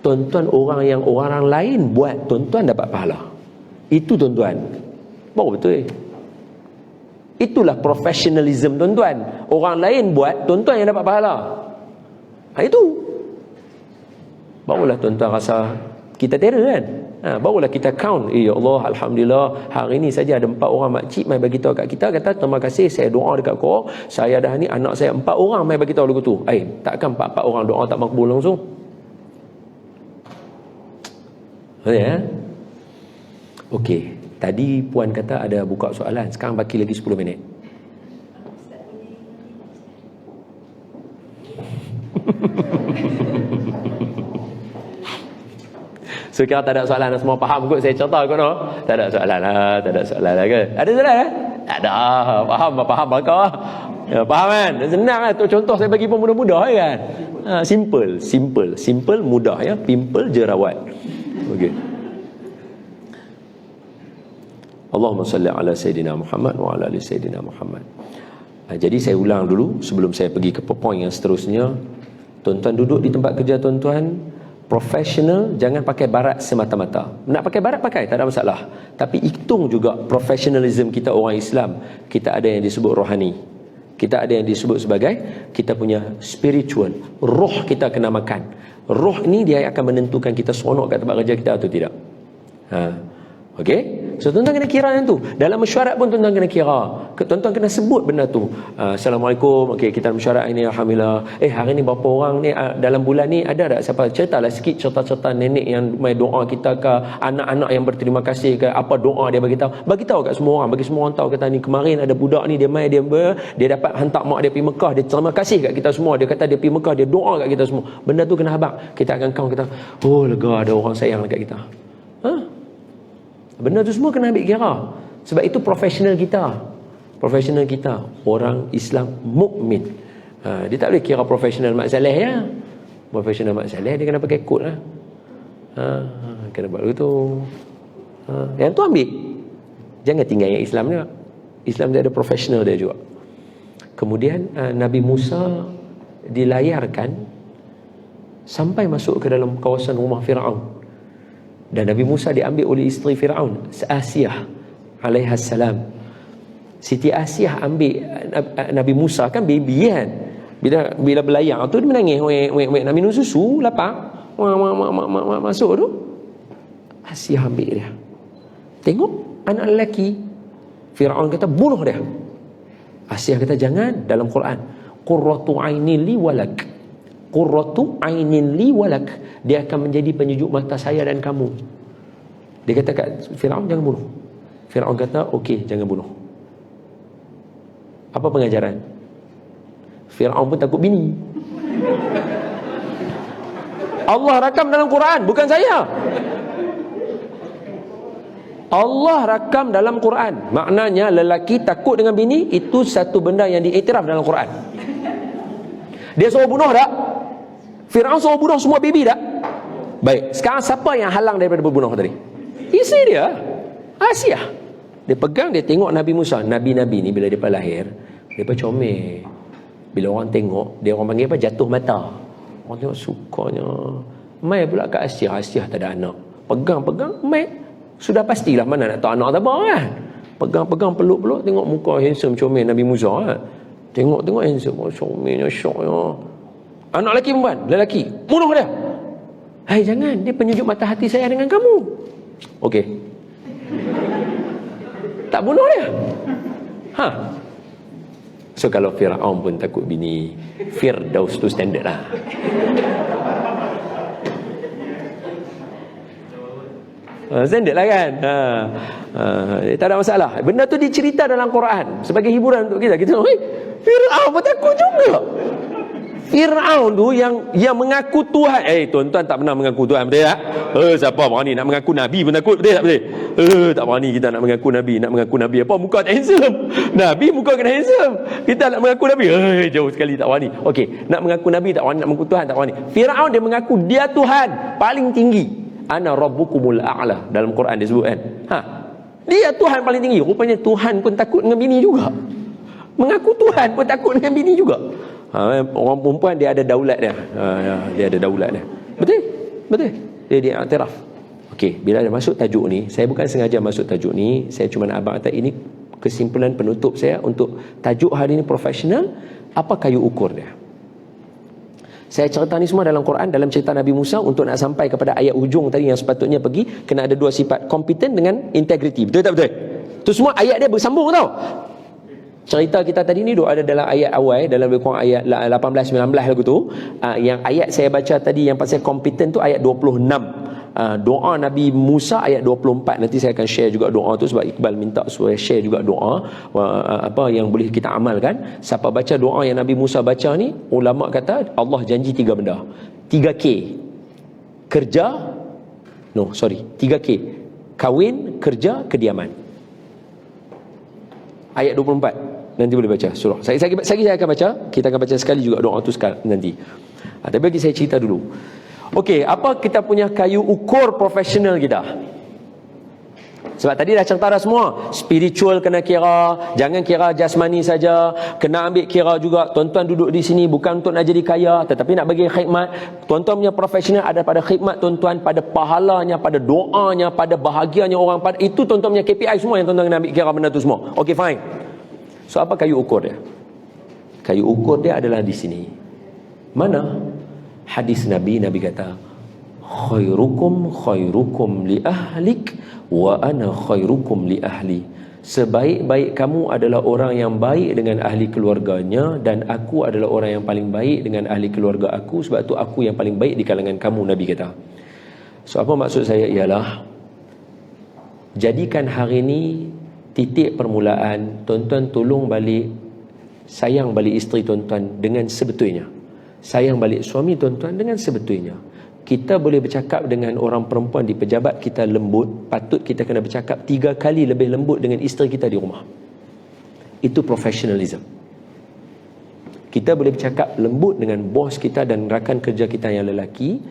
Tuan-tuan orang yang orang lain buat, tuan-tuan dapat pahala. Itu tuan-tuan. Baru betul. Itulah professionalism tuan-tuan. Orang lain buat, tuan-tuan yang dapat pahala. Itu. Barulah tuan-tuan rasa kita terror kan? Barulah kita count, ya Allah, Alhamdulillah, hari ni saja ada 4 orang makcik mai bagi tahu kat kita, kata terima kasih, saya doa dekat kau, saya dah ni anak saya 4 orang mai bagi tahu lagu tu. Takkan 4 orang doa tak makbul langsung? Ya. Okey, tadi puan kata ada buka soalan, sekarang baki lagi 10 minit. So kira tak ada soalan, semua faham kot saya cerita kot no? Tak ada soalan lah, tak ada soalan lah ke? Ada soalan lah? Tak ada, faham bakal ya, faham kan? Senang lah, tu contoh saya bagi pun mudah-mudah kan? Simple, mudah ya, pimple jerawat. Okey. Allahumma salli ala Sayyidina Muhammad wa ala ali Sayyidina Muhammad. Jadi saya ulang dulu sebelum saya pergi ke poin yang seterusnya. Tuan-tuan duduk di tempat kerja tuan-tuan, profesional, jangan pakai barat semata-mata. Nak pakai barat pakai, tak ada masalah. Tapi hitung juga profesionalism kita orang Islam. Kita ada yang disebut rohani, kita ada yang disebut sebagai kita punya spiritual. Roh kita kena makan. Roh ni dia akan menentukan kita seronok kat tempat kerja kita atau tidak. Okey? So tuan-tuan kena kira yang tu. Dalam mesyuarat pun tuan-tuan kena kira. Tuan-tuan kena sebut benda tu. Assalamualaikum. Okey, kita mesyuarat ini alhamdulillah. Hari ni berapa orang ni dalam bulan ni ada tak siapa ceritalah sikit cerita-cerita nenek yang mai doa kita ke, anak-anak yang berterima kasih ke, apa doa dia bagi tahu. Bagi tahu kat semua orang, bagi semua orang tahu kata ni kemarin ada budak ni dia mai dia dapat hantar mak dia pergi Mekah, dia terima kasih kat kita semua. Dia kata dia pergi Mekah, dia doa kat kita semua. Benda tu kena habaq. Kita akan count, kita oh lega ada orang sayang dekat kita. Benda tu semua kena ambil kira. Sebab itu profesional kita orang Islam mukmin. Dia tak boleh kira profesional Mak Saleh ya. Profesional Mak Saleh dia kena pakai kod lah. Kena buat begitu. Yang tu ambil. Jangan tinggal yang Islam juga. Islam dia ada profesional dia juga. Kemudian Nabi Musa dilayarkan sampai masuk ke dalam kawasan rumah Firaun. Dan Nabi Musa diambil oleh isteri Firaun, Asiyah alaihassalam. Siti Asiyah ambil Nabi Musa, kan baby kan. Bila belayar tu dia menangis, nak minum susu, lapar. Masuk tu. Asiyah ambil dia. Tengok anak lelaki. Firaun kata bunuh dia. Asiyah kata jangan. Dalam Quran, qurratu ainin li walak. Qurratu ainin li walak. Dia akan menjadi penyejuk mata saya dan kamu. Dia kata kat Firaun jangan bunuh. Firaun kata okey jangan bunuh. Apa pengajaran? Firaun pun takut bini. Allah rakam dalam Quran, bukan saya. Allah rakam dalam Quran. Maknanya lelaki takut dengan bini itu satu benda yang diiktiraf dalam Quran. Dia suruh bunuh tak? Firaun suruh bunuh semua baby tak? Baik, sekarang siapa yang halang daripada berbunuh tadi? Isteri dia, Asiah. Dia pegang, dia tengok Nabi Musa. Nabi-Nabi ni bila dia lahir, dia comel. Bila orang tengok, dia orang panggil apa? Jatuh mata. Orang tengok sukanya. Mai pula kat Asiah. Asiah tak ada anak. Pegang-pegang, mai. Sudah pastilah mana nak tahu anak tak apa kan. Pegang-pegang, peluk-peluk, tengok muka handsome comel Nabi Musa kan. Tengok handsome. Oh, comelnya, syoknya. Anak lelaki perempuan? Lelaki. Bunuh dia. Hai, jangan. Dia penyejuk mata hati saya dengan kamu. Okey. Tak bunuh dia. Ha. So kalau Firaun pun takut bini, Firdaus tu standard lah. Standard lah kan. Tak ada masalah. Benda tu dicerita dalam Quran sebagai hiburan untuk kita. Kita tengok, Firaun pun takut juga. Firaun tu yang mengaku Tuhan. Tuan-tuan tak pernah mengaku Tuhan, betul tak? Siapa berani nak mengaku Nabi pun takut, betul tak? Betul? Tak berani kita nak mengaku Nabi. Nak mengaku Nabi apa? Muka tak handsome. Nabi muka kena handsome. Kita nak mengaku Nabi, jauh sekali tak berani. Okey, nak mengaku Nabi tak berani, nak mengaku Tuhan tak berani. Firaun dia mengaku dia Tuhan paling tinggi. Ana rabbukumul a'la. Dalam Quran dia sebut kan. Dia Tuhan paling tinggi. Rupanya Tuhan pun takut dengan bini juga. Mengaku Tuhan pun takut dengan bini juga. Orang perempuan dia ada daulat dia. Dia ada daulat dia. Betul. Dia iktiraf. Okey, bila ada masuk tajuk ni, saya bukan sengaja masuk tajuk ni, saya cuma nak abang kata ini kesimpulan penutup saya untuk tajuk hari ini profesional. Apa kayu ukur dia? Saya cerita ni semua dalam Quran, dalam cerita Nabi Musa untuk nak sampai kepada ayat hujung tadi yang sepatutnya pergi kena ada dua sifat, kompeten dengan integriti. Betul tak betul? Itu semua ayat dia bersambung tau. Cerita kita tadi ni ada dalam ayat awal, dalam lebih kurang ayat 18-19 lagu tu. Yang ayat saya baca tadi yang pasal kompeten tu ayat 26. Doa Nabi Musa ayat 24. Nanti saya akan share juga doa tu sebab Iqbal minta supaya share juga doa apa yang boleh kita amalkan. Siapa baca doa yang Nabi Musa baca ni, ulama kata Allah janji 3 benda. 3K. Kerja, 3K. Kahwin, kerja, kediaman. Ayat 24. Nanti boleh baca surah. Saya akan baca. Kita akan baca sekali juga doa tu sekarang nanti. Tapi bagi saya cerita dulu. Okey, apa kita punya kayu ukur profesional kita? Sebab tadi dah cerita dah semua. Spiritual kena kira, jangan kira jasmani saja, kena ambil kira juga. Tuan-tuan duduk di sini bukan untuk nak jadi kaya, tetapi nak bagi khidmat. Tuan-tuan punya profesional ada pada khidmat tuan-tuan, pada pahalanya, pada doanya, pada bahagianya orang, pada itu tuan-tuan punya KPI semua yang tuan-tuan kena ambil kira benda tu semua. Okey, fine. So apa kayu ukur dia? Kayu ukur dia adalah di sini. Mana? Hadis Nabi kata, khairukum li ahlik wa ana khairukum li ahli. Sebaik-baik kamu adalah orang yang baik dengan ahli keluarganya, dan aku adalah orang yang paling baik dengan ahli keluarga aku, sebab tu aku yang paling baik di kalangan kamu, Nabi kata. So apa maksud saya ialah, jadikan hari ini titik permulaan. Tuan-tuan tolong balik, sayang balik isteri tuan-tuan dengan sebetulnya. Sayang balik suami tuan-tuan dengan sebetulnya. Kita boleh bercakap dengan orang perempuan di pejabat kita lembut, patut kita kena bercakap 3 kali lebih lembut dengan isteri kita di rumah. Itu professionalism. Kita boleh bercakap lembut dengan bos kita dan rakan kerja kita yang lelaki.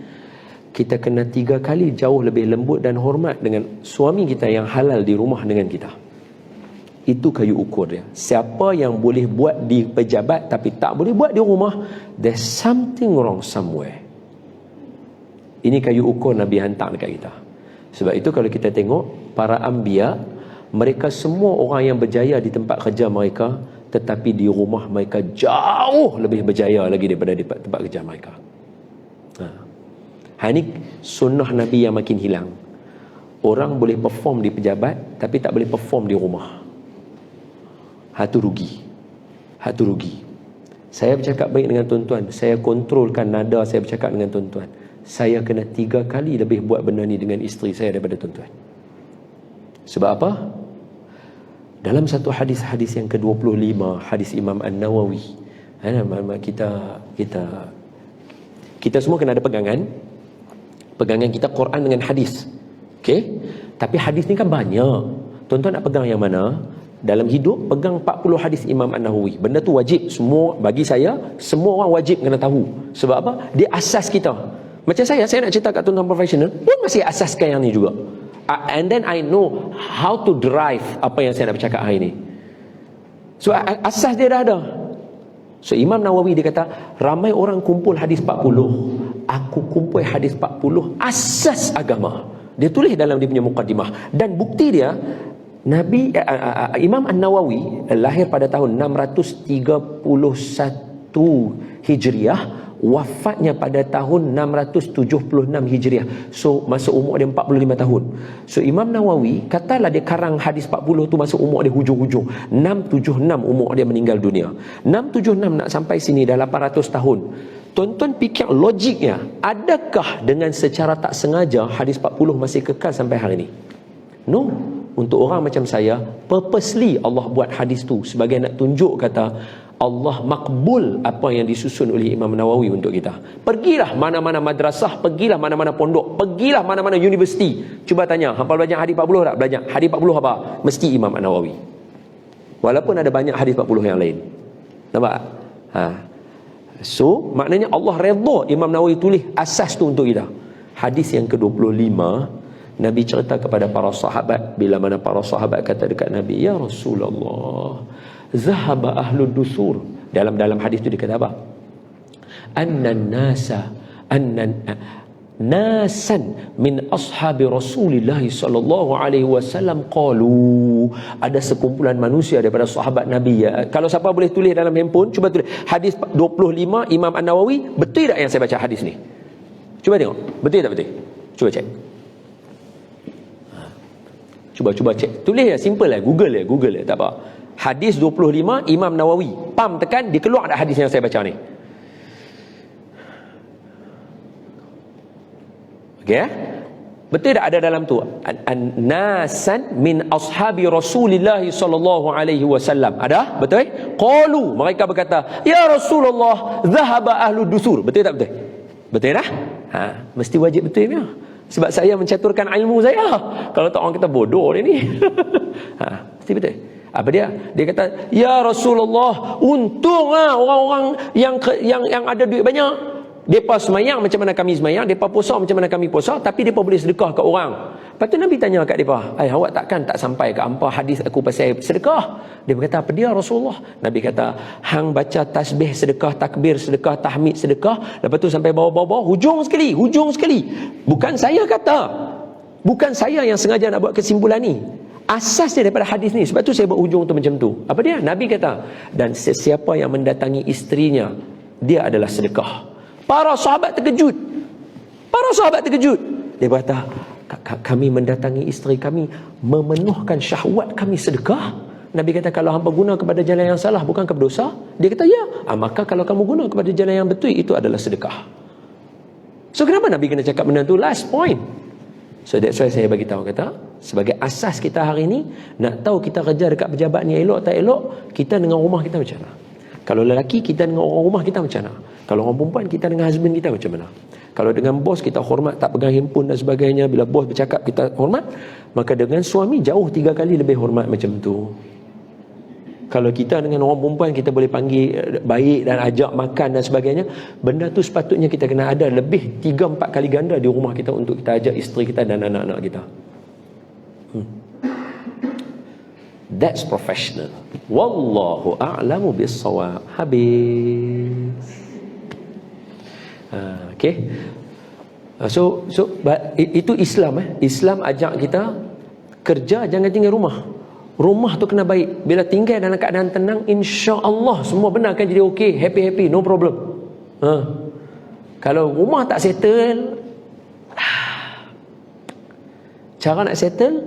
Kita kena 3 kali jauh lebih lembut dan hormat dengan suami kita yang halal di rumah dengan kita. Itu kayu ukur dia. Siapa yang boleh buat di pejabat tapi tak boleh buat di rumah, there's something wrong somewhere. Ini kayu ukur Nabi hantar dekat kita. Sebab itu kalau kita tengok para anbiya, mereka semua orang yang berjaya di tempat kerja mereka, tetapi di rumah mereka jauh lebih berjaya lagi daripada di tempat kerja mereka. Ini sunnah Nabi yang makin hilang. Orang boleh perform di pejabat tapi tak boleh perform di rumah. Hatu rugi. Saya bercakap baik dengan tuan-tuan, saya kontrolkan nada saya bercakap dengan tuan-tuan. Saya kena 3 kali lebih buat benda ni dengan isteri saya daripada tuan-tuan. Sebab apa? Dalam satu hadis yang ke-25, hadis Imam An-Nawawi, kita semua kena ada pegangan kita Quran dengan hadis. Okey? Tapi hadis ni kan banyak. Tuan-tuan nak pegang yang mana? Dalam hidup, pegang 40 hadis Imam An-Nawawi. Benda tu wajib. Semua, bagi saya, semua orang wajib kena tahu. Sebab apa? Dia asas kita. Macam saya nak cerita kat tuan-tuan profesional pun masih asaskan yang ni juga. And then I know how to drive apa yang saya nak bercakap hari ni. So asas dia dah ada. So Imam Nawawi dia kata, ramai orang kumpul hadis 40, aku kumpul hadis 40 asas agama. Dia tulis dalam dia punya muqaddimah. Dan bukti dia, Imam An-Nawawi lahir pada tahun 631 Hijriah, wafatnya pada tahun 676 Hijriah. So masa umur dia 45 tahun. So Imam Nawawi, katalah dia karang hadis 40 tu masa umur dia hujung-hujung 676 umur dia meninggal dunia. 676 nak sampai sini dah 800 tahun. Tuan-tuan fikir logiknya, adakah dengan secara tak sengaja hadis 40 masih kekal sampai hari ini? No. Untuk orang macam saya, purposely Allah buat hadis tu sebagai nak tunjuk kata Allah makbul apa yang disusun oleh Imam Nawawi untuk kita. Pergilah mana-mana madrasah, pergilah mana-mana pondok, pergilah mana-mana universiti. Cuba tanya, hafal belajar hadis 40 tak? Belajar hadis 40 apa? Mesti Imam Nawawi. Walaupun ada banyak hadis 40 yang lain. Nampak? So, maknanya Allah redha Imam Nawawi tulis asas tu untuk kita. Hadis yang ke-25, Nabi cerita kepada para sahabat, bila mana para sahabat kata dekat Nabi, ya Rasulullah, zahaba ahlud dusur. Dalam hadis tu dia kata apa? Nasan min ashabi Rasulillah sallallahu alaihi wasallam qalu, ada sekumpulan manusia daripada sahabat Nabi. Kalau siapa boleh tulis dalam handphone, cuba tulis hadis 25 Imam An-Nawawi, betul tak yang saya baca hadis ni? Cuba tengok, betul tak betul? Cuba cek. Cuba cek. Tulis ya, simple lah, Google ya, tak apa. Hadis 25 Imam Nawawi. Pam tekan, dia keluar ada hadis yang saya baca ni. Okey? Betul tak ada dalam tu? Nasan min ashabi Rasulillah sallallahu alaihi wasallam. Ada? Betul? Qalu, mereka berkata, ya Rasulullah, zahaba ahlud dusur. Betul tak betul? Betul dah? Mesti wajib betul ya. Sebab saya mencaturkan ilmu saya. Kalau tak orang kata bodoh dia ni. Mesti betul. Apa dia? Dia kata, ya Rasulullah, untunglah orang-orang yang ada duit banyak. Depa semayang macam mana kami semayang, depa puasa macam mana kami puasa, tapi depa boleh sedekah kat orang. Lepas tu Nabi tanya kat depa, awak takkan tak sampai ke hampa hadis aku pasal sedekah? Dia berkata, apa dia Rasulullah? Nabi kata, hang baca tasbih sedekah, takbir sedekah, tahmid sedekah, lepas tu sampai bawah-bawah, hujung sekali. Bukan saya kata, bukan saya yang sengaja nak buat kesimpulan ni. Asas dia daripada hadis ni. Sebab tu saya buat hujung tu macam tu. Apa dia? Nabi kata, dan sesiapa yang mendatangi isterinya, dia adalah sedekah. Para sahabat terkejut. Dia berkata, kami mendatangi isteri kami, memenuhkan syahwat kami sedekah. Nabi kata, kalau hamba guna kepada jalan yang salah, bukankah berdosa? Dia kata, ya. Maka kalau kamu guna kepada jalan yang betul, itu adalah sedekah. So kenapa Nabi kena cakap benda tu? Last point. So that's why saya bagi tahu, kata, sebagai asas kita hari ni, nak tahu kita kerja dekat pejabat ni elok tak elok, kita dengan rumah kita macam mana? Kalau lelaki, kita dengan orang rumah kita macam mana? Kalau orang perempuan, kita dengan husband kita macam mana? Kalau dengan bos, kita hormat, tak pegang handphone dan sebagainya. Bila bos bercakap, kita hormat. Maka dengan suami, jauh 3 kali lebih hormat macam tu. Kalau kita dengan orang perempuan, kita boleh panggil baik dan ajak makan dan sebagainya. Benda tu sepatutnya kita kena ada lebih 3-4 kali ganda di rumah kita untuk kita ajak isteri kita dan anak-anak kita. That's professional. Wallahu a'lamu bis-shawab. Habis. Okay. So itu Islam. Islam ajak kita kerja, jangan tinggal rumah. Rumah tu kena baik. Bila tinggal dalam keadaan tenang, insya-Allah semua benda akan jadi okey, happy, no problem. Kalau rumah tak settle, cara nak settle,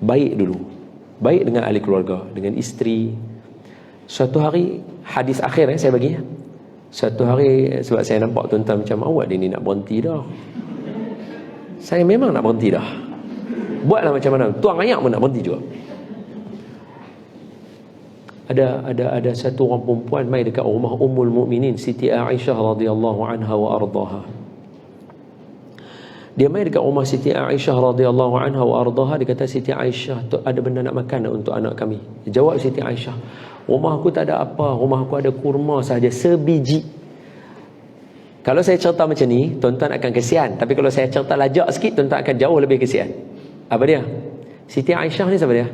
baik dulu. Baik dengan ahli keluarga, dengan isteri. Suatu hari, hadis akhir saya bagi. Suatu hari, sebab saya nampak tuan-tuan macam awak dia ni nak berhenti dah. Saya memang nak berhenti dah. Buatlah macam mana, tuang ayak pun nak berhenti juga. Ada satu orang perempuan mai dekat rumah Ummul Mukminin Siti Aisyah radhiyallahu anha wa ardaha. Dia mai dekat rumah Siti Aisyah radhiyallahu anha wa ardaha. Dia kata, Siti Aisyah, ada benda nak makan untuk anak kami? Jawab Siti Aisyah, rumah aku tak ada apa, rumah aku ada kurma saja sebiji. Kalau saya cerita macam ni, tuan-tuan akan kesian. Tapi kalau saya cerita lajak sikit, tuan-tuan akan jauh lebih kesian. Apa dia? Siti Aisyah ni siapa dia?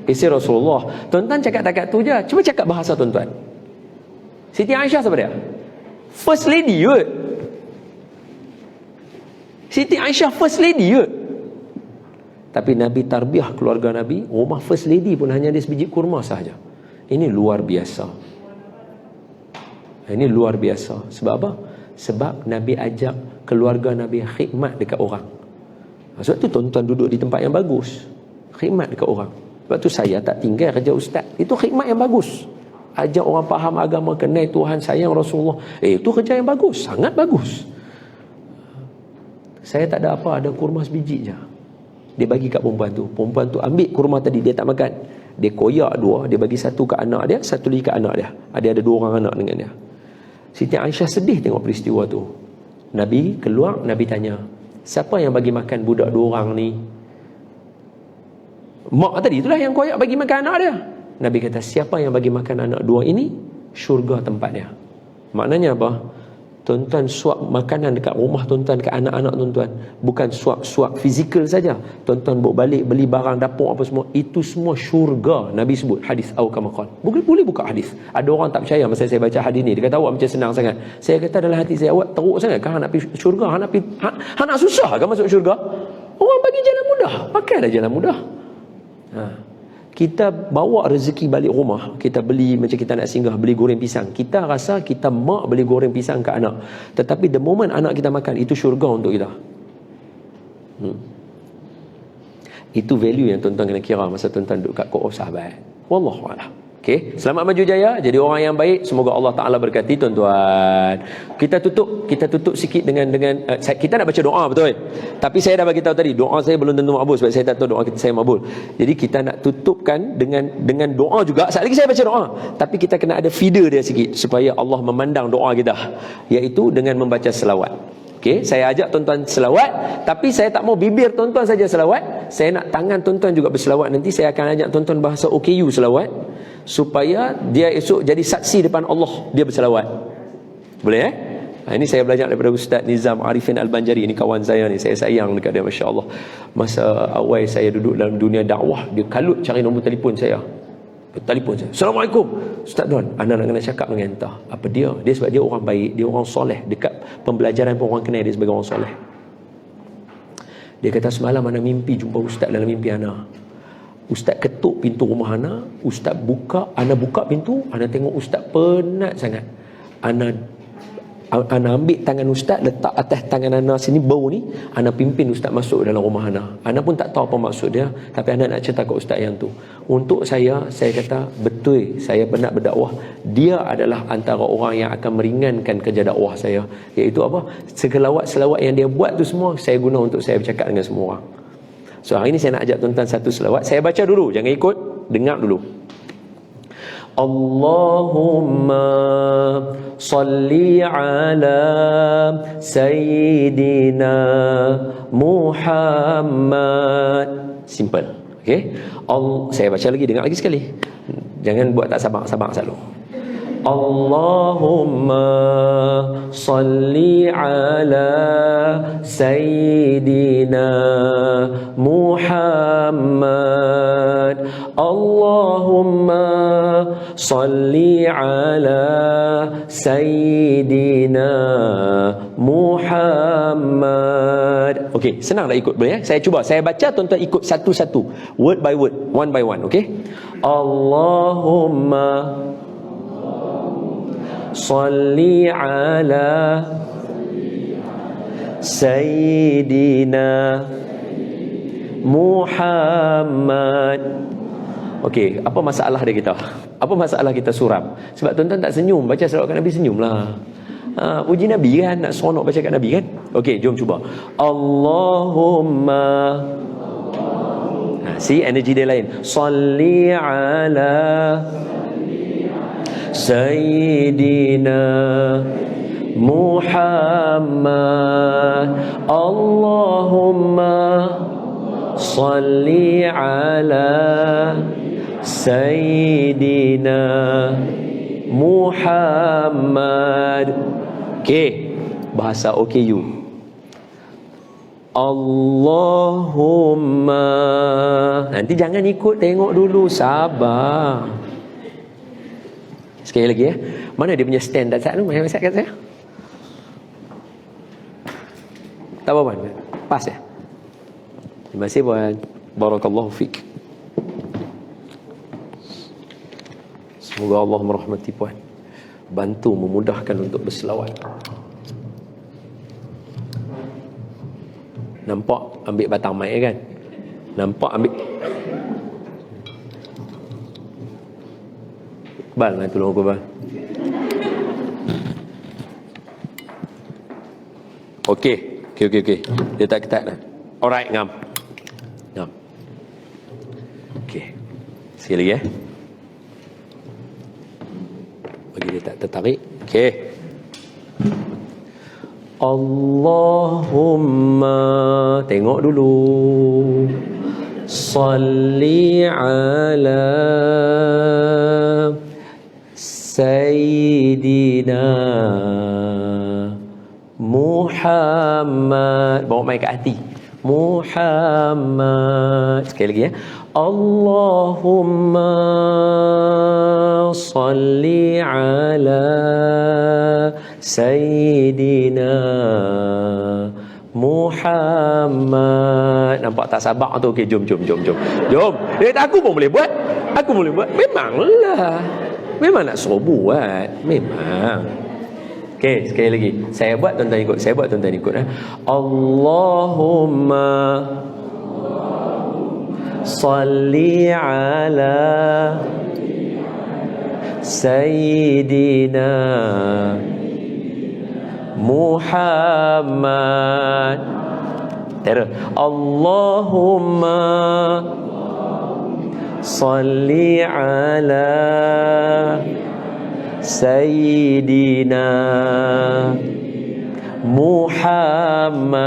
Isteri Rasulullah. Tuan-tuan cakap takat tu je. Cuba cakap bahasa tuan-tuan. Siti Aisyah siapa dia? First lady kot. Siti Aisyah first lady kot. Tapi Nabi tarbiyah keluarga Nabi, rumah first lady pun hanya ada sebiji kurma sahaja. Ini luar biasa. Ini luar biasa. Sebab apa? Sebab Nabi ajak keluarga Nabi khidmat dekat orang. Sebab tu tuan-tuan duduk di tempat yang bagus, khidmat dekat orang. Sebab tu saya tak tinggal kerja ustaz. Itu khidmat yang bagus. Ajak orang faham agama, kenal Tuhan, sayang Rasulullah. Itu kerja yang bagus, sangat bagus. Saya tak ada apa, ada kurma sebiji je. Dia bagi kat perempuan tu. Perempuan tu ambil kurma tadi, dia tak makan. Dia koyak dua, dia bagi satu kat anak dia, satu lagi kat anak dia. Ada dua orang anak dengan dia. Siti Aisyah sedih tengok peristiwa tu. Nabi keluar, Nabi tanya, siapa yang bagi makan budak dua orang ni? Mak tadi itulah yang koyak bagi makan anak dia. Nabi kata, siapa yang bagi makan anak dua ini, syurga tempat dia. Maknanya apa? Tuan-tuan suap makanan dekat rumah tuan-tuan, ke anak-anak tuan-tuan, bukan suap fizikal saja. Tuan-tuan bawa balik, beli barang dapur apa semua, itu semua syurga. Nabi sebut hadis au kama qala. Boleh buka hadis. Ada orang tak percaya masa saya baca hadis ni. Dia kata awak macam senang sangat. Saya kata dalam hati saya, awak teruk sangat kan nak pergi syurga, nak susah kan masuk syurga? Orang bagi jalan mudah, pakailah jalan mudah. Kita bawa rezeki balik rumah, kita beli macam kita nak singgah beli goreng pisang, kita rasa kita mak beli goreng pisang ke anak, tetapi the moment anak kita makan, itu syurga untuk kita. Itu value yang tuan-tuan kena kira masa tuan-tuan duduk kat co-op sahabat. Wallahualam. Okey, selamat maju jaya, jadi orang yang baik. Semoga Allah Taala berkati tuan-tuan. Kita tutup sikit dengan kita nak baca doa, betul. Tapi saya dah bagi tahu tadi, doa saya belum tentu makbul sebab saya tak tahu doa saya makbul. Jadi kita nak tutupkan dengan doa juga. Sekali lagi saya baca doa, tapi kita kena ada feeder dia sikit supaya Allah memandang doa kita, iaitu dengan membaca selawat. Okey, saya ajak tuan-tuan selawat, tapi saya tak mau bibir tuan-tuan saja selawat. Saya nak tangan tuan-tuan juga berselawat. Nanti saya akan ajak tuan-tuan bahasa OKU selawat, supaya dia esok jadi saksi depan Allah dia berselawat. Boleh ini saya belajar daripada Ustaz Nizam Arifin Al-Banjari. Ini kawan saya ni, saya sayang dekat dia, Masya Allah. Masa awal saya duduk dalam dunia dakwah, dia kalut cari nombor telefon saya. Telefon saya, Assalamualaikum Ustaz Don, anda nak kena cakap dengan entah. Apa dia? Dia sebab dia orang baik, dia orang soleh. Dekat pembelajaran pun orang kenal dia sebagai orang soleh. Dia kata, semalam ana mimpi jumpa Ustaz dalam mimpi ana. Ustaz ketuk pintu rumah ana, Ustaz buka, ana buka pintu, ana tengok Ustaz penat sangat. Ana ambil tangan Ustaz, letak atas tangan ana sini, bau ni, ana pimpin Ustaz masuk dalam rumah ana. Ana pun tak tahu apa maksud dia, tapi ana nak cerita kat Ustaz yang tu. Untuk saya kata betul, saya pernah berdakwah. Dia adalah antara orang yang akan meringankan kerja dakwah saya. Iaitu apa? Selawat yang dia buat tu semua saya guna untuk saya bercakap dengan semua orang. So hari ni saya nak ajak tuan-tuan satu selawat. Saya baca dulu, jangan ikut, dengar dulu. Allahumma salli ala Sayyidina Muhammad. Simple. Okay? Saya baca lagi, dengar lagi sekali. Jangan buat tak sabar selalu. Allahumma salli ala Sayyidina Muhammad. Allahumma salli ala Sayyidina Muhammad. Okey, senanglah ikut boleh ya? Saya cuba, saya baca, tuan-tuan ikut satu-satu, word by word, one by one. Okey? Allahumma salli ala Sayyidina Muhammad. Okey, apa masalah dia kita? Apa masalah kita suram? Sebab tuan-tuan tak senyum baca selawat kat Nabi, senyumlah. Puji Nabi kan, nak seronok baca kat Nabi kan? Okey, jom cuba. Allahumma, see energy dia lain. Salli ala Sayyidina Muhammad. Allahumma salli ala Sayyidina Muhammad. Okey, bahasa OKU. Allahumma. Nanti jangan ikut, tengok dulu, sabar. Sekali lagi ya. Mana dia punya stand dah tu? Mana kat saya? Tak apa, Puan. Pas ya? Terima kasih, Puan. Barakallahu fiik. Semoga Allah merahmati Puan. Bantu memudahkan untuk berselawat. Nampak ambil batang mic kan? Nampak ambil. Bal nak tolong aku, Bal. Okey. Dia tak ketat dah. Alright, ngam. Okey. Sekali lagi ya. Bagi dia tak tertarik. Okey. Allahumma, tengok dulu. Salli ala Sayyidina Muhammad. Bawa mic ke hati. Muhammad. Sekali lagi ya. Allahumma salli ala Sayyidina Muhammad. Nampak tak sabar tu? Okey, jom. Aku pun boleh buat. Memang nak suruh buat. Memang. Okey, sekali lagi. Saya buat, tuan-tuan ikut. Allahumma salli ala Sayyidina Muhammad. Terus. Allahumma salli ala Sayyidina Muhammad.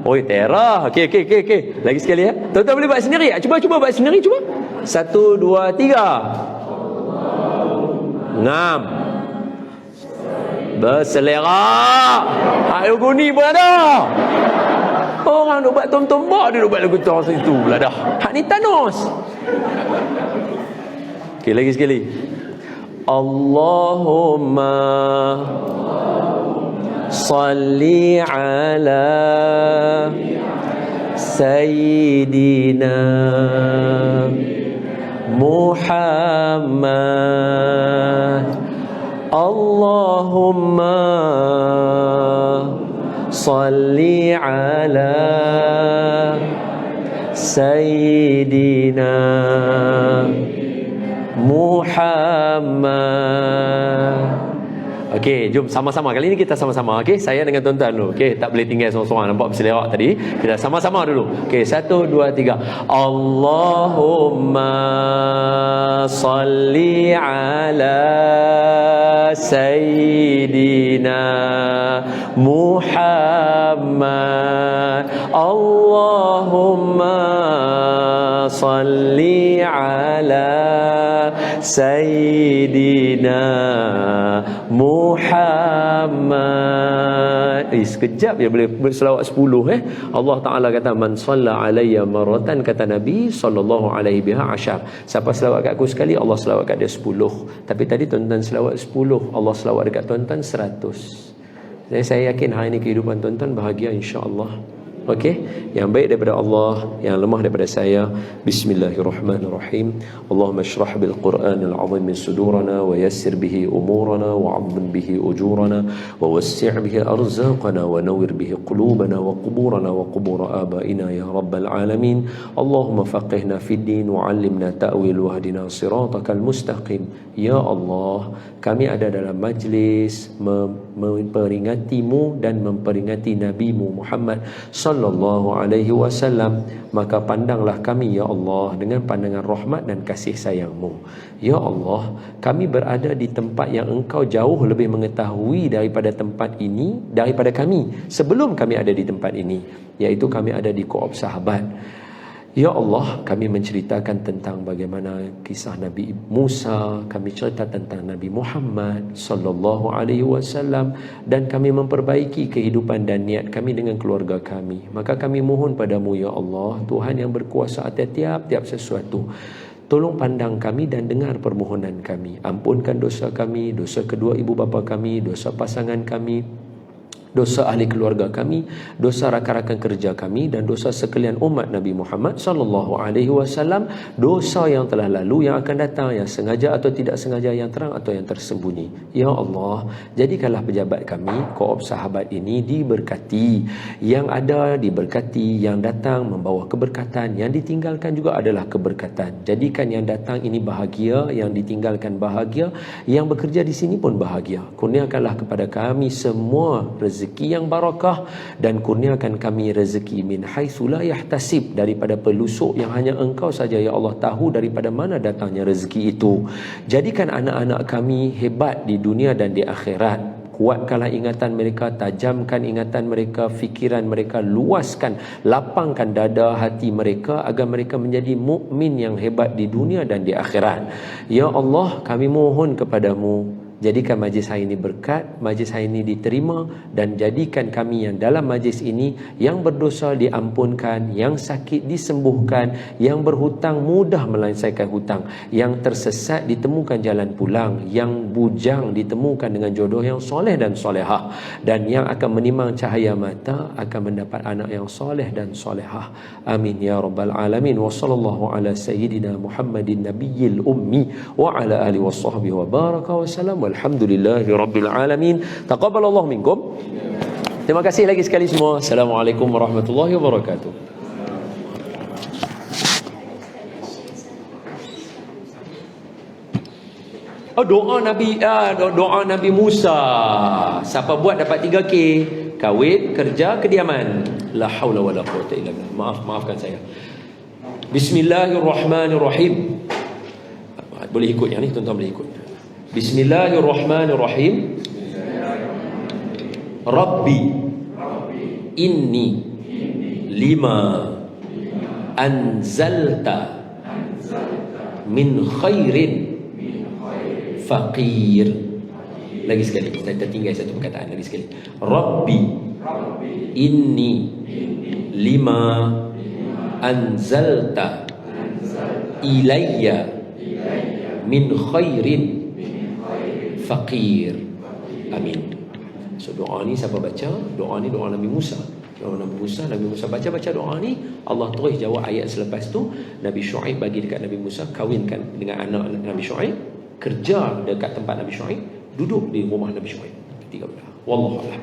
Oi, terah. Okey. Lagi sekali ya. Tuan-tuan boleh buat sendiri. Cuba buat sendiri, cuba. 1, 2, 3. Ngam. Berselera. Ayo guni pun ada. Orang nak buat tom-tombak, dia nak buat lagu tu situ pula dah. Hak ni Thanos. Okey, lagi sekali. Allahumma salli ala Sayyidina Muhammad. Allahumma salli ala Sayyidina Muhammad. Okey, jom sama-sama. Kali ini kita sama-sama. Okey, saya dengan tuan-tuan dulu. Okey, tak boleh tinggal seorang-seorang. Nampak berselerak tadi. Kita sama-sama dulu. Okey, 1, 2, 3. Allahumma salli ala Sayyidina Muhammad. Allahumma salli ala Sayyidina Muhammad. Sekejap je boleh berselawat 10 Allah Ta'ala kata man salla alayya maratan, kata Nabi sallallahu alaihi biha asyar. Siapa selawat kat aku sekali, Allah selawat kat dia 10. Tapi tadi tuan-tuan selawat 10, Allah selawat dekat tuan-tuan 100. Jadi saya yakin hari ini kehidupan tuan-tuan bahagia insya-Allah. Okey, yang baik daripada Allah, yang lemah daripada saya. Bismillahirrahmanirrahim. Allahumma shrah bil Qur'anil azim min sudurana wa yassir bihi umurana wa 'azzim bihi ujurana wa wassi' bihi arzaqana wa nawwir bihi qulubana wa quburana wa qubur abaina ya rabbal alamin. Allahumma faqihna fid din wa 'allimna ta'wil wa hdina siratakal mustaqim. Ya Allah, kami ada dalam majlis memperingatimu dan memperingati Nabi-Mu Muhammad sallallahu alaihi wasallam, maka pandanglah kami ya Allah dengan pandangan rahmat dan kasih sayang-Mu. Ya Allah, kami berada di tempat yang Engkau jauh lebih mengetahui daripada tempat ini, daripada kami sebelum kami ada di tempat ini, iaitu kami ada di Koop Sahabat. Ya Allah, kami menceritakan tentang bagaimana kisah Nabi Musa, kami cerita tentang Nabi Muhammad sallallahu alaihi wasallam, dan kami memperbaiki kehidupan dan niat kami dengan keluarga kami. Maka kami mohon padamu ya Allah, Tuhan yang berkuasa atas tiap-tiap sesuatu, tolong pandang kami dan dengar permohonan kami. Ampunkan dosa kami, dosa kedua ibu bapa kami, dosa pasangan kami, dosa ahli keluarga kami, dosa rakan-rakan kerja kami, dan dosa sekalian umat Nabi Muhammad sallallahu alaihi wasallam, dosa yang telah lalu, yang akan datang, yang sengaja atau tidak sengaja, yang terang atau yang tersembunyi. Ya Allah, jadikanlah pejabat kami, Koop Sahabat ini diberkati, yang ada diberkati, yang datang membawa keberkatan, yang ditinggalkan juga adalah keberkatan. Jadikan yang datang ini bahagia, yang ditinggalkan bahagia, yang bekerja di sini pun bahagia. Kurniakanlah kepada kami semua rezeki yang barakah, dan kurniakan kami rezeki min haitsu la yahtasib, daripada pelusuk yang hanya Engkau saja ya Allah tahu daripada mana datangnya rezeki itu. Jadikan anak-anak kami hebat di dunia dan di akhirat. Kuatkanlah ingatan mereka, tajamkan ingatan mereka, fikiran mereka, luaskan, lapangkan dada hati mereka agar mereka menjadi mukmin yang hebat di dunia dan di akhirat. Ya Allah, kami mohon kepadamu, jadikan majlis hari ini berkat, majlis hari ini diterima, dan jadikan kami yang dalam majlis ini yang berdosa diampunkan, yang sakit disembuhkan, yang berhutang mudah menyelesaikan hutang, yang tersesat ditemukan jalan pulang, yang bujang ditemukan dengan jodoh yang soleh dan solehah, dan yang akan menimang cahaya mata akan mendapat anak yang soleh dan solehah. Amin ya rabbal alamin. Wa sallallahu ala sayyidina Muhammadin nabiyil ummi wa ala alihi wa sahbihi wa baraka wa salam. Alhamdulillahi rabbil alamin. Taqabbalallahu minkum. Terima kasih lagi sekali semua. Assalamualaikum warahmatullahi wabarakatuh. Doa Nabi Musa. Siapa buat dapat 3K? Kahwin, kerja, kediaman. La haula wala quwwata illa billah. Maafkan saya. Bismillahirrahmanirrahim. Boleh ikut yang ni, tuan-tuan boleh ikut. Bismillahirrahmanirrahim. Rabbi inni lima anzalta min khairin faqir. Lagi sekali, saya tertinggal satu perkataan lagi sekali. Rabbi inni lima anzalta ilayya min khairin faqir. Amin. So doa ni siapa baca? Doa ni doa Nabi Musa. Nabi Musa baca doa ni, Allah terus jawab ayat selepas tu. Nabi Syuaib bagi dekat Nabi Musa, kahwinkan dengan anak Nabi Syuaib, kerja dekat tempat Nabi Syuaib, duduk di rumah Nabi Syuaib. 3 bulan. Wallahu a'lam.